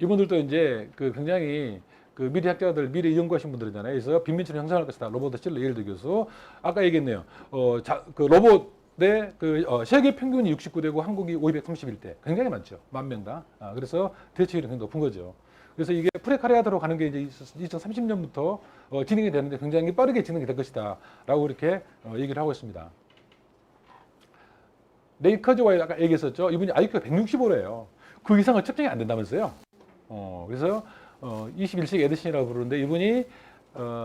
이분들도 이제 그 굉장히 그 미래 학자들, 미래 연구하신 분들이잖아요. 그래서 빈민처럼 형성할 것이다. 로버트 실러 예일드 교수. 아까 얘기했네요. 그 로봇의 세계 평균이 69대고 한국이 531대. 굉장히 많죠. 10,000명당. 그래서 대체율이 굉장히 높은 거죠. 그래서 이게 프레카리아트로 가는 게 이제 2030년부터 진행이 되는데 굉장히 빠르게 진행이 될 것이다. 라고 이렇게 얘기를 하고 있습니다. 레이 커즈와이 아까 얘기했었죠. 이분이 IQ가 165래요. 그 이상은 측정이 안 된다면서요. 그래서 21세기 에디슨이라고 부르는데 이분이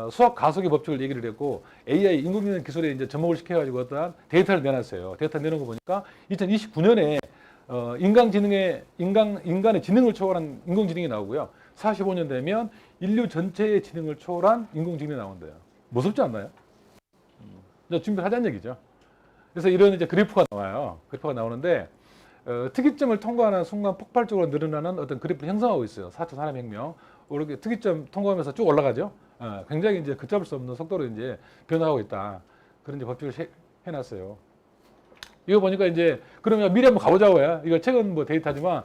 수학 가속의 법칙을 얘기를 했고 AI 인공지능 기술에 이제 접목을 시켜가지고 어떠한 데이터를 내놨어요. 데이터 내놓은 거 보니까 2029년에 인간의 지능을 초월한 인공지능이 나오고요. 45년 되면 인류 전체의 지능을 초월한 인공지능이 나온대요. 무섭지 않나요? 준비를 하자는 얘기죠. 그래서 이런 이제 그래프가 나와요. 그래프가 나오는데 특이점을 통과하는 순간 폭발적으로 늘어나는 어떤 그래프를 형성하고 있어요. 4차 산업혁명. 이렇게 특이점 통과하면서 쭉 올라가죠. 굉장히 이제 걷잡을 수 없는 속도로 이제 변화하고 있다. 그런 이제 법칙을 해놨어요. 이거 보니까 이제 그러면 미래 한번 가보자고요. 이거 최근 뭐 데이터지만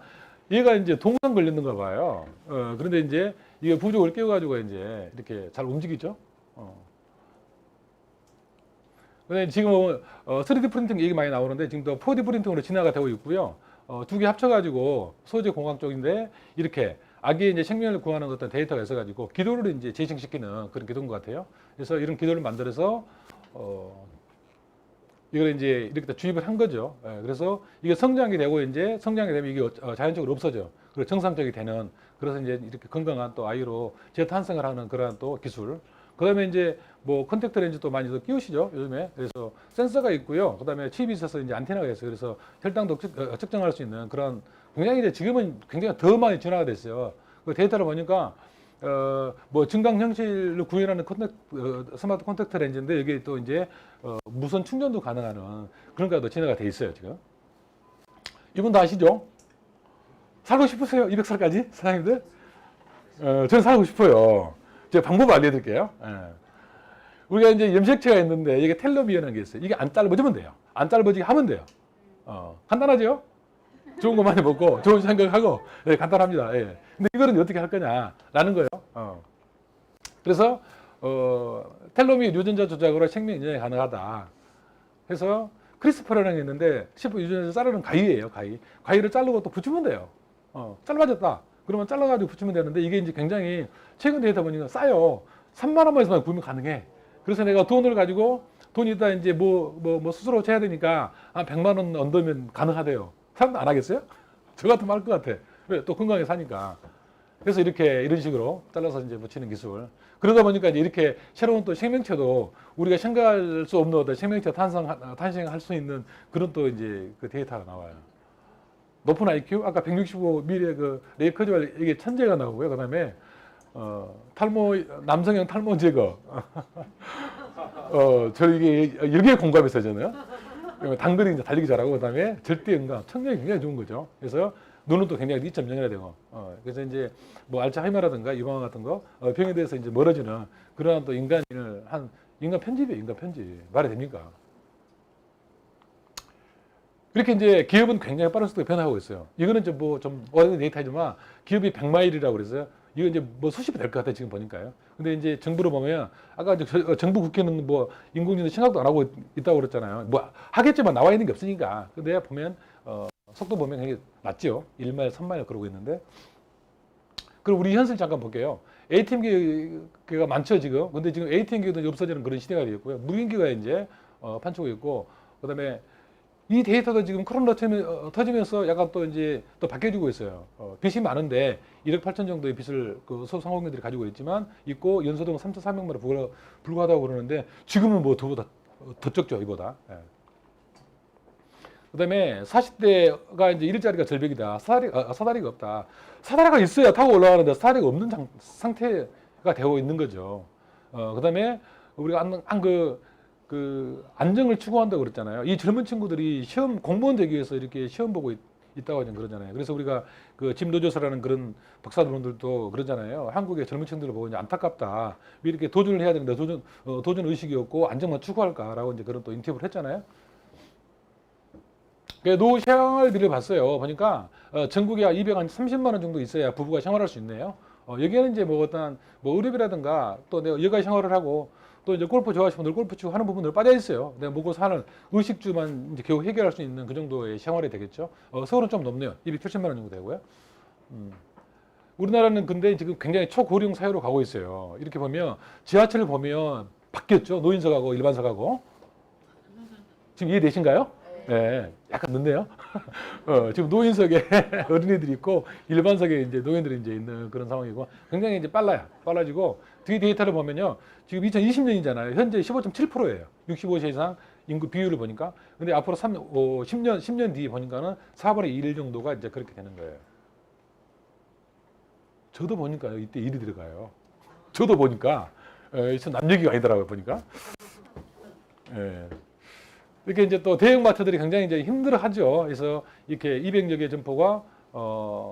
얘가 이제 동상 걸렸는가 봐요. 그런데 이제 이게 부족을 깨워가지고 이제 이렇게 잘 움직이죠. 근데 지금 3D 프린팅 얘기 많이 나오는데 지금도 4D 프린팅으로 진화가 되고 있고요. 두 개 합쳐가지고 소재 공학 쪽인데 이렇게 아기의 이제 생명을 구하는 어떤 데이터가 있어가지고 기도를 이제 재생시키는 그런 기도인 것 같아요. 그래서 이런 기도를 만들어서 이걸 이제 이렇게 다 주입을 한 거죠. 그래서 이게 성장이 되고 이제 성장이 되면 이게 자연적으로 없어져. 그리고 정상적이 되는 그래서 이제 이렇게 건강한 또 아이로 재탄생을 하는 그러한 또 기술. 그다음에 이제 뭐 컨택트 렌즈도 많이 더 끼우시죠 요즘에. 그래서 센서가 있고요. 그다음에 칩이 있어서 이제 안테나가 있어요. 그래서 혈당도 측정할 수 있는 그런 굉장히 이제 지금은 굉장히 더 많이 진화가 됐어요. 그 데이터를 보니까 뭐 증강 형식을 구현하는 스마트 컨택트 렌즈인데 여기 또 이제 무선 충전도 가능한 그런 거도 진화가 돼 있어요 지금. 이분 다 아시죠? 살고 싶으세요? 200살까지 사장님들? 저는 살고 싶어요. 제가 방법 알려드릴게요. 우리가 이제 염색체가 있는데 이게 텔로미어라는 게 있어요. 이게 안 짧아지면 돼요. 안 짧아지게 하면 돼요. 간단하죠? 좋은 거 많이 먹고 좋은 생각하고 간단합니다. 예. 근데 이거는 어떻게 할 거냐라는 거예요. 그래서 텔로미어 유전자 조작으로 생명 인정이 가능하다. 해서 크리스퍼라는 게 있는데 CF 유전에서 자르는 가위예요, 가위. 가위를 자르고 또 붙이면 돼요. 짧아졌다. 그러면 잘라가지고 붙이면 되는데 이게 이제 굉장히 최근 데이터 보니까 싸요. 3만 원에서만 구매 가능해. 그래서 내가 돈을 가지고 돈이 있다 이제 뭐 스스로 해야 되니까 한 100만 원 언더면 가능하대요. 사람도 안 하겠어요? 저 같으면 할 것 같아. 왜? 또 건강하게 사니까. 그래서 이런 식으로 잘라서 이제 붙이는 기술. 그러다 보니까 이제 이렇게 새로운 또 생명체도 우리가 생각할 수 없는 어떤 생명체 탄생할 수 있는 그런 또 이제 그 데이터가 나와요. 높은 IQ, 아까 165 미래 그 레이 커즈웰 이게 천재가 나오고요. 그다음에 남성형 탈모 제거. 저 이게 여기에 공감했어요, 저는. 당근이 이제 달리기 잘하고, 그 다음에 절대 응감, 청력이 굉장히 좋은 거죠. 그래서 눈은 또 굉장히 2.0이나 되고, 그래서 이제 뭐 알츠하이머라든가 유방암 같은 거, 병에 대해서 이제 멀어지는 그러한 또 인간 편집이에요, 인간 편집. 말이 됩니까? 이렇게 이제 기업은 굉장히 빠른 속도로 변화하고 있어요. 이거는 이제 뭐 좀 오래된 데이터지만 기업이 100마일이라고 그랬어요. 이거 이제 뭐 수십 배 될 것 같아요, 지금 보니까요. 근데 이제 정부로 보면 아까 이제 정부 국회는 뭐 인공지능 생각도 안 하고 있다고 그랬잖아요. 뭐 하겠지만 나와 있는 게 없으니까. 근데 보면 속도 보면 굉장히 낮죠. 1마일, 3마일 그러고 있는데. 그럼 우리 현실 잠깐 볼게요. ATM기가 많죠, 지금. 근데 지금 ATM기도 없어지는 그런 시대가 되었고요. 무인기가 이제 판치고 있고, 그다음에 이 데이터도 지금 코로나 터지면서 약간 또 이제 또 바뀌어지고 있어요. 빚이 많은데 1억 8천 정도의 빚을 그 소상공인들이 가지고 있고 연소득은 3,400만 원 불과하다고 그러는데 지금은 뭐 더 적죠, 이보다. 예. 그다음에 40대가 이제 일자리가 절벽이다. 사다리가 없다. 사다리가 있어야 타고 올라가는데 사다리가 없는 상태가 되어 있는 거죠. 그다음에 우리가 그 안정을 추구한다고 그랬잖아요. 이 젊은 친구들이 시험 공무원 되기 위해서 이렇게 시험 보고 있다고 좀 그러잖아요. 그래서 우리가 그 짐 노조사라는 그런 박사들도 그러잖아요. 한국의 젊은 친구들을 보고 이제 안타깝다. 왜 이렇게 도전을 해야 되는데 도전 의식이 없고 안정만 추구할까라고 이제 그런 또 인터뷰를 했잖아요. 노후 생활비를 봤어요. 보니까 전국에 230만 원 정도 있어야 부부가 생활할 수 있네요. 여기에는 이제 뭐 어떤 뭐 의료비라든가 또 내가 여가 생활을 하고 또 이제 골프 좋아하시는 분들 골프 치고 하는 부분들 빠져 있어요. 내가 먹고 사는 의식주만 이제 겨우 해결할 수 있는 그 정도의 생활이 되겠죠. 서울은 좀 높네요. 270만 원 정도 되고요. 우리나라는 근데 지금 굉장히 초고령 사회로 가고 있어요. 이렇게 보면 지하철을 보면 바뀌었죠. 노인석하고 일반석하고. 지금 이해되신가요? 네, 약간 늦네요. 지금 노인석에 어린이들이 있고 일반석에 이제 노인들이 이제 있는 그런 상황이고 굉장히 이제 빨라지고 뒤 데이터를 보면요. 지금 2020년이잖아요. 현재 15.7%예요. 65세 이상 인구 비율을 보니까. 근데 앞으로 10년 뒤에 보니까는 4분의 1 정도가 이제 그렇게 되는 거예요. 저도 보니까요. 이때 일이 들어가요. 저도 보니까 남 얘기가 아니더라고요. 보니까. 예. 이렇게 이제 또 대형마트들이 굉장히 이제 힘들어하죠. 그래서 이렇게 200여 개 점포가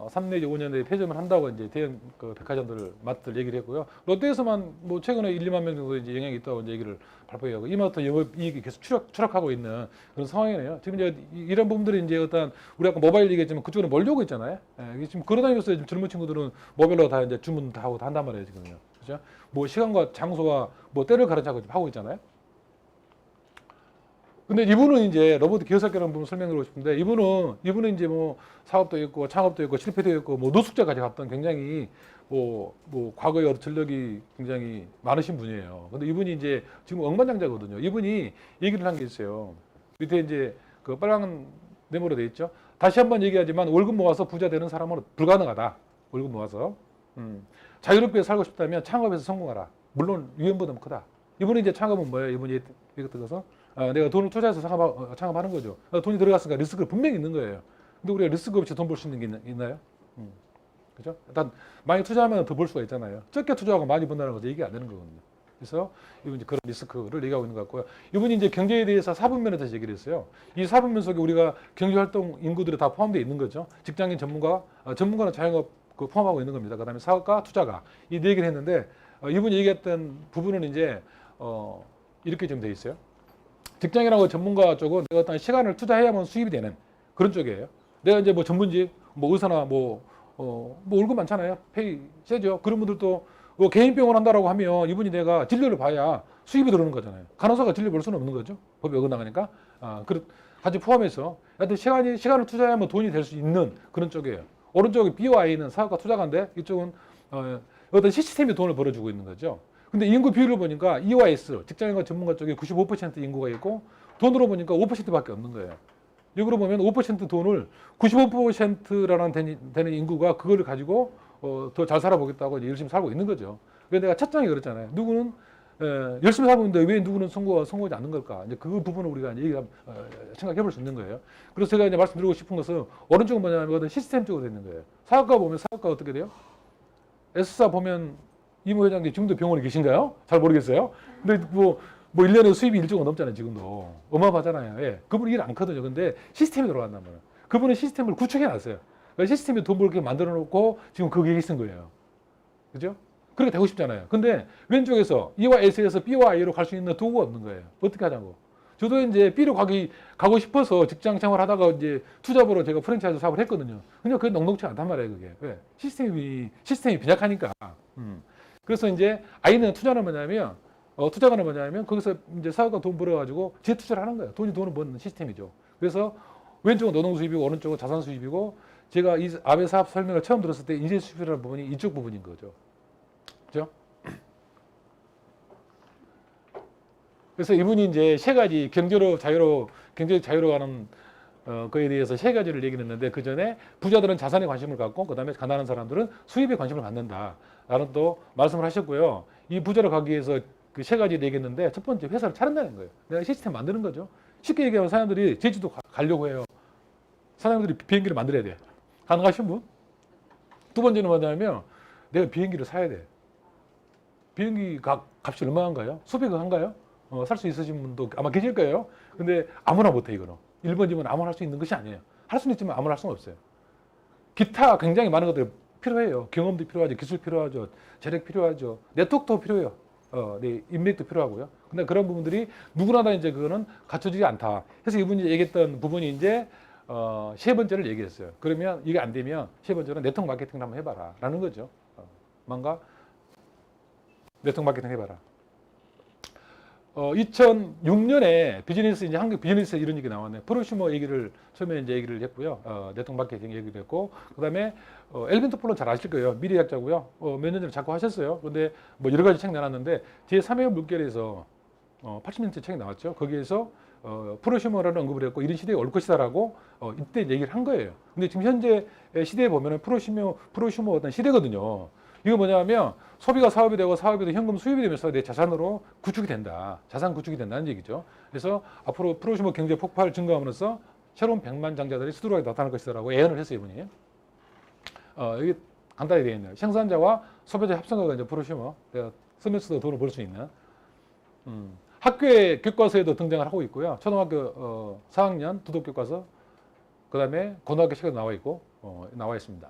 3 내지 5년 내에 폐점을 한다고 이제 대형 그 백화점들 마트들 얘기를 했고요. 롯데에서만 뭐 최근에 1, 2만 명 정도 이제 영향이 있다고 이제 얘기를 발표하고 이마트 영업 이익이 계속 추락하고 있는 그런 상황이네요. 지금 이제 이런 부분들이 이제 어떤 우리 아까 모바일 얘기했지만 그쪽으로 몰려오고 있잖아요. 예, 지금 걸어다니면서 지금 젊은 친구들은 모바일로 다 이제 주문 다 하고 다 한단 말이에요, 지금요. 그죠? 뭐 시간과 장소와 뭐 때를 가르치고 하고 있잖아요. 근데 이분은 이제 로봇 기어찾기라는 부분 설명드리고 싶은데 이분은 이제 뭐 사업도 있고 창업도 있고 실패도 있고 뭐 노숙자까지 갔던 굉장히 뭐 과거의 전력이 굉장히 많으신 분이에요. 근데 이분이 이제 지금 억만장자거든요. 이분이 얘기를 한 게 있어요. 밑에 이제 그 빨간 네모로 돼 있죠. 다시 한번 얘기하지만 월급 모아서 부자 되는 사람은 불가능하다. 월급 모아서. 자유롭게 살고 싶다면 창업에서 성공하라. 물론 위험보다 크다. 이분이 이제 창업은 뭐예요? 이분이 이거 들어서 내가 돈을 투자해서 창업하는 거죠. 돈이 들어갔으니까 리스크가 분명히 있는 거예요. 근데 우리가 리스크 없이 돈 벌 수 있는 게 있나요? 그죠? 일단 많이 투자하면 더 벌 수가 있잖아요. 적게 투자하고 많이 번다는 거죠. 이게 안 되는 거거든요. 그래서 이분이 이제 그런 리스크를 얘기하고 있는 것 같고요. 이분이 이제 경제에 대해서 4분면에 대해서 얘기를 했어요. 이 4분면 속에 우리가 경제활동 인구들이 다 포함되어 있는 거죠. 직장인 전문가는 자영업 포함하고 있는 겁니다. 그다음에 사업가, 투자가 이 네 개를 했는데 이분이 얘기했던 부분은 이제 이렇게 좀 돼 있어요. 직장이라고 전문가 쪽은 내가 어떤 시간을 투자해야만 수입이 되는 그런 쪽이에요. 내가 이제 뭐 전문직, 뭐 의사나 뭐 월급 많잖아요. 페이 세죠. 그런 분들도 뭐 개인병원 한다라고 하면 이분이 내가 진료를 봐야 수입이 들어오는 거잖아요. 간호사가 진료 볼 수는 없는 거죠. 법이 어긋나가니까. 같이 포함해서 하여튼 시간을 투자하면 돈이 될 수 있는 그런 쪽이에요. 오른쪽에 BY는 사업가 투자가인데 이쪽은 어떤 시스템이 돈을 벌어주고 있는 거죠. 근데 인구 비율을 보니까 EYS, 직장인과 전문가 쪽에 95% 인구가 있고 돈으로 보니까 5%밖에 없는 거예요. 역으로 보면 5% 돈을 95%라는 되는 인구가 그걸 가지고 더 잘 살아보겠다고 열심히 살고 있는 거죠. 그래서 내가 첫 장에 그랬잖아요. 누구는 열심히 살고 있는데 왜 누구는 성공하지 않는 걸까? 이제 그 부분을 우리가 이제 생각해 볼 수 있는 거예요. 그래서 제가 이제 말씀드리고 싶은 것은 오른쪽은 뭐냐면 어떤 시스템적으로 되는 거예요. 사업가 보면 사업가 어떻게 돼요? S사 보면 이모 회장님 지금도 병원에 계신가요? 잘 모르겠어요. 근데 뭐 1년에 수입이 1조가 넘잖아요, 지금도. 어마어마하잖아요. 예. 그분이 일 안 커거든요. 근데 시스템이 들어간단 말이에요. 그분은 시스템을 구축해 놨어요. 그러니까 시스템에 돈 벌게 만들어 놓고 지금 거기에 있은 거예요. 그죠? 그렇게 되고 싶잖아요. 근데 왼쪽에서 E와 S에서 B와 A로 갈 수 있는 도구가 없는 거예요. 어떻게 하자고. 저도 이제 B로 가고 싶어서 직장 생활 하다가 이제 투잡으로 제가 프랜차이즈 사업을 했거든요. 근데 그게 녹록치 않단 말이에요, 그게. 왜? 시스템이 빈약하니까. 그래서 이제 I는 투자는 뭐냐면, 투자가는 뭐냐면, 거기서 이제 사업가 돈 벌어가지고 재투자를 하는 거예요. 돈을 버는 시스템이죠. 그래서 왼쪽은 노동 수입이고, 오른쪽은 자산 수입이고, 제가 이 아베 사업 설명을 처음 들었을 때 인재 수입이라는 부분이 이쪽 부분인 거죠. 그죠? 그래서 이분이 이제 세 가지 경제적 자유로 가는 거에 대해서 세 가지를 얘기를 했는데 그 전에 부자들은 자산에 관심을 갖고 그 다음에 가난한 사람들은 수입에 관심을 갖는다라는 또 말씀을 하셨고요. 이 부자로 가기 위해서 그 세 가지를 얘기했는데 첫 번째 회사를 차린다는 거예요. 내가 시스템 만드는 거죠. 쉽게 얘기하면 사람들이 제주도 가려고 해요. 사람들이 비행기를 만들어야 돼. 가능하신 분? 두 번째는 뭐냐면 내가 비행기를 사야 돼. 비행기 값이 얼마인가요? 수백억 한가요? 살 수 있으신 분도 아마 계실 거예요. 근데 아무나 못해, 이거는. 1번이면 아무나 할 수 있는 것이 아니에요. 할 수는 있지만 아무나 할 수는 없어요. 기타 굉장히 많은 것들이 필요해요. 경험도 필요하죠. 기술 필요하죠. 재력 필요하죠. 네트워크도 필요해요. 네, 인맥도 필요하고요. 근데 그런 부분들이 누구나 다 이제 그거는 갖춰지지 않다. 그래서 이분이 얘기했던 부분이 이제 세 번째를 얘기했어요. 그러면 이게 안 되면 세 번째는 네트워크 마케팅을 한번 해봐라. 라는 거죠. 뭔가 네트워크 마케팅 해봐라. 2006년에 비즈니스, 이제 한국 비즈니스에 이런 얘기 나왔네요. 프로슈머 얘기를, 처음에 이제 얘기를 했고요. 네트워크 마케팅 얘기를 했고, 그 다음에, 엘빈 토플러는 잘 아실 거예요. 미래학자고요. 몇 년 전에 자꾸 하셨어요. 근데 뭐 여러 가지 책 내놨는데, 제3의 물결에서, 80년대 책이 나왔죠. 거기에서, 프로슈머라는 언급을 했고, 이런 시대가 올 것이다라고, 이때 얘기를 한 거예요. 근데 지금 현재 시대에 보면은 프로슈머 어떤 시대거든요. 이거 뭐냐면 소비가 사업이 되고 사업이 되고 현금 수입이 되면서 내 자산으로 구축이 된다. 자산 구축이 된다는 얘기죠. 그래서 앞으로 프로슈머 경제 폭발 증가함으로써 새로운 백만장자들이 수두룩하게 나타날 것이다라고 예언을 했어요, 이분이. 여기 간단히 되어 있네요. 생산자와 소비자 합성화가 이제 프로슈머. 내가 쓰면서도 돈을 벌 수 있는. 학교의 교과서에도 등장을 하고 있고요. 초등학교 4학년 도덕교과서, 그 다음에 고등학교 책에도 나와 있고, 나와 있습니다.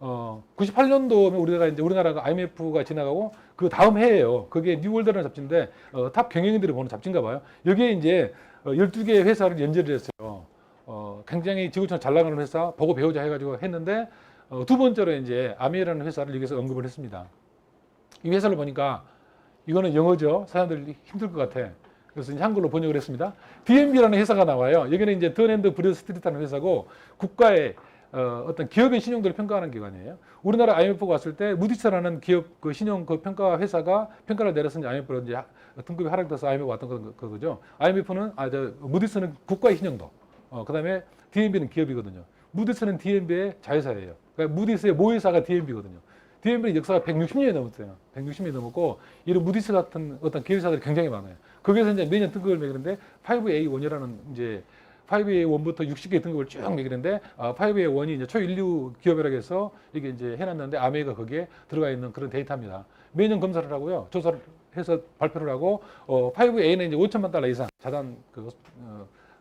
98년도면 우리나라가 IMF가 지나가고 그 다음 해예요. 그게 뉴월드라는 잡지인데 탑 경영인들이 보는 잡지인가 봐요. 여기에 이제 12개의 회사를 연재를 했어요. 굉장히 지구촌 잘 나가는 회사 보고 배우자 해가지고 했는데 두 번째로 이제 아메이라는 회사를 여기서 언급을 했습니다. 이 회사를 보니까 이거는 영어죠. 사람들이 힘들 것 같아. 그래서 이제 한글로 번역을 했습니다. DNB라는 회사가 나와요. 여기는 이제 던앤드 브래드스트리트라는 회사고 국가의 어떤 기업의 신용도를 평가하는 기관이에요. 우리나라 IMF가 왔을 때 무디스라는 기업 그 신용 그 평가 회사가 평가를 내려서 이제 IMF로 이제 등급이 하락돼서 IMF 왔던 거죠. IMF는 무디스는 국가의 신용도. 그다음에 DNB는 기업이거든요. 무디스는 DNB의 자회사예요. 그러니까 무디스의 모회사가 DNB거든요. DNB는 역사가 160년이 넘었어요. 160년이 넘었고 이런 무디스 같은 어떤 기업사들이 굉장히 많아요. 거기에서 이제 매년 등급을 매기는데 5A1이라는 이제 5A1부터 60개 등급을 쭉 매기는데 5A1이 이제 초인류 기업이라고 해서 이게 이제 해놨는데 아메이가 거기에 들어가 있는 그런 데이터입니다. 매년 검사를 하고요. 조사를 해서 발표를 하고 5A는 이제 5천만 달러 이상 자산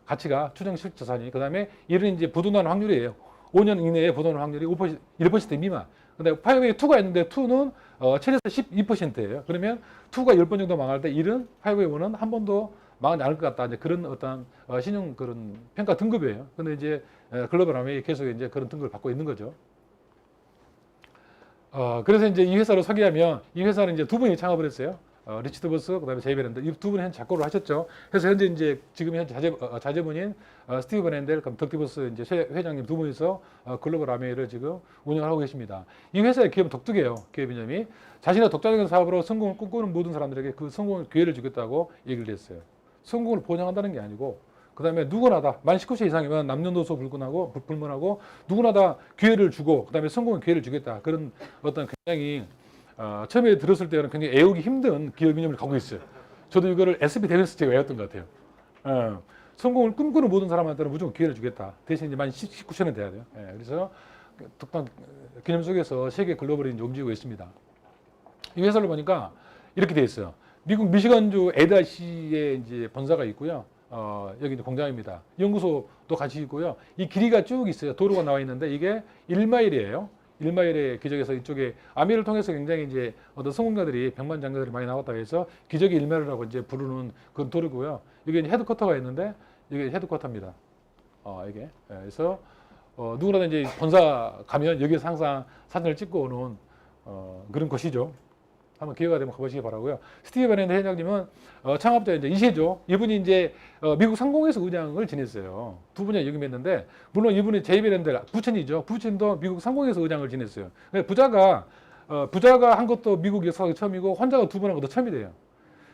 가치가 추정 실질 자산이 그다음에 이런 이제 부도나는 확률이에요. 5년 이내에 부도나는 확률이 1% 미만. 근데 5A2가 있는데 2는 7에서 12%예요. 그러면 2가 10번 정도 망할 때 1은 5A1은 한 번도 망하지 않을 것 같다. 이제 그런 어떤 신용 그런 평가 등급이에요. 근데 이제 글로벌 아메이 계속 이제 그런 등급을 받고 있는 거죠. 그래서 이제 이 회사를 소개하면 이 회사는 이제 두 분이 창업을 했어요. 리치드 버스, 그다음에 제이 베렌델 이 두 분이 현재 작고를 하셨죠. 그래서 현재 이제 지금 현재 자제분인 스티브 베렌델, 덕티버스 이제 회장님 두 분이서 글로벌 아메이를 지금 운영하고 계십니다. 이 회사의 기업은 독특해요. 기업 이념이 자신의 독자적인 사업으로 성공을 꿈꾸는 모든 사람들에게 그 성공의 기회를 주겠다고 얘기를 했어요. 성공을 보장한다는 게 아니고, 그 다음에 누구나 다 만 19세 이상이면 남녀노소 불문하고 누구나 다 기회를 주고, 그 다음에 성공의 기회를 주겠다. 그런 어떤 굉장히 처음에 들었을 때는 굉장히 애우기 힘든 기업 이념을 갖고 있어요. 저도 이거를 SP 대면서 제가 외웠던 것 같아요. 성공을 꿈꾸는 모든 사람한테는 무조건 기회를 주겠다. 대신 이제 만 19세는 돼야 돼요. 그래서 독특한 개념 속에서 세계 글로벌이 움직이고 있습니다. 이 회사를 보니까 이렇게 돼 있어요. 미국 미시건주 에다시에 이제 본사가 있고요. 여기 이제 공장입니다. 연구소도 같이 있고요. 이 길이가 쭉 있어요. 도로가 나와 있는데 이게 1마일이에요. 1마일의 기적에서 이쪽에 아미를 통해서 굉장히 이제 어떤 성공자들이 백만장자들이 많이 나왔다 해서 기적의 1마일이라고 이제 부르는 그런 도로고요. 이게 이제 헤드쿼터가 있는데 이게 헤드쿼터입니다. 이게 그래서 누구나든지 본사 가면 여기서 항상 사진을 찍고 오는 그런 곳이죠. 한번 기회가 되면 가보시기 바라고요. 스티브 베렌델 회장님은 창업자 이제 2세죠. 이분이 이제 미국 상공회에서 의장을 지냈어요. 두 분이 역임했는데 물론 이분이 제이 베렌델 부친이죠. 부친도 미국 상공회에서 의장을 지냈어요. 부자가 한 것도 미국 역사가 처음이고 혼자가 두 번 한 것도 처음이 돼요.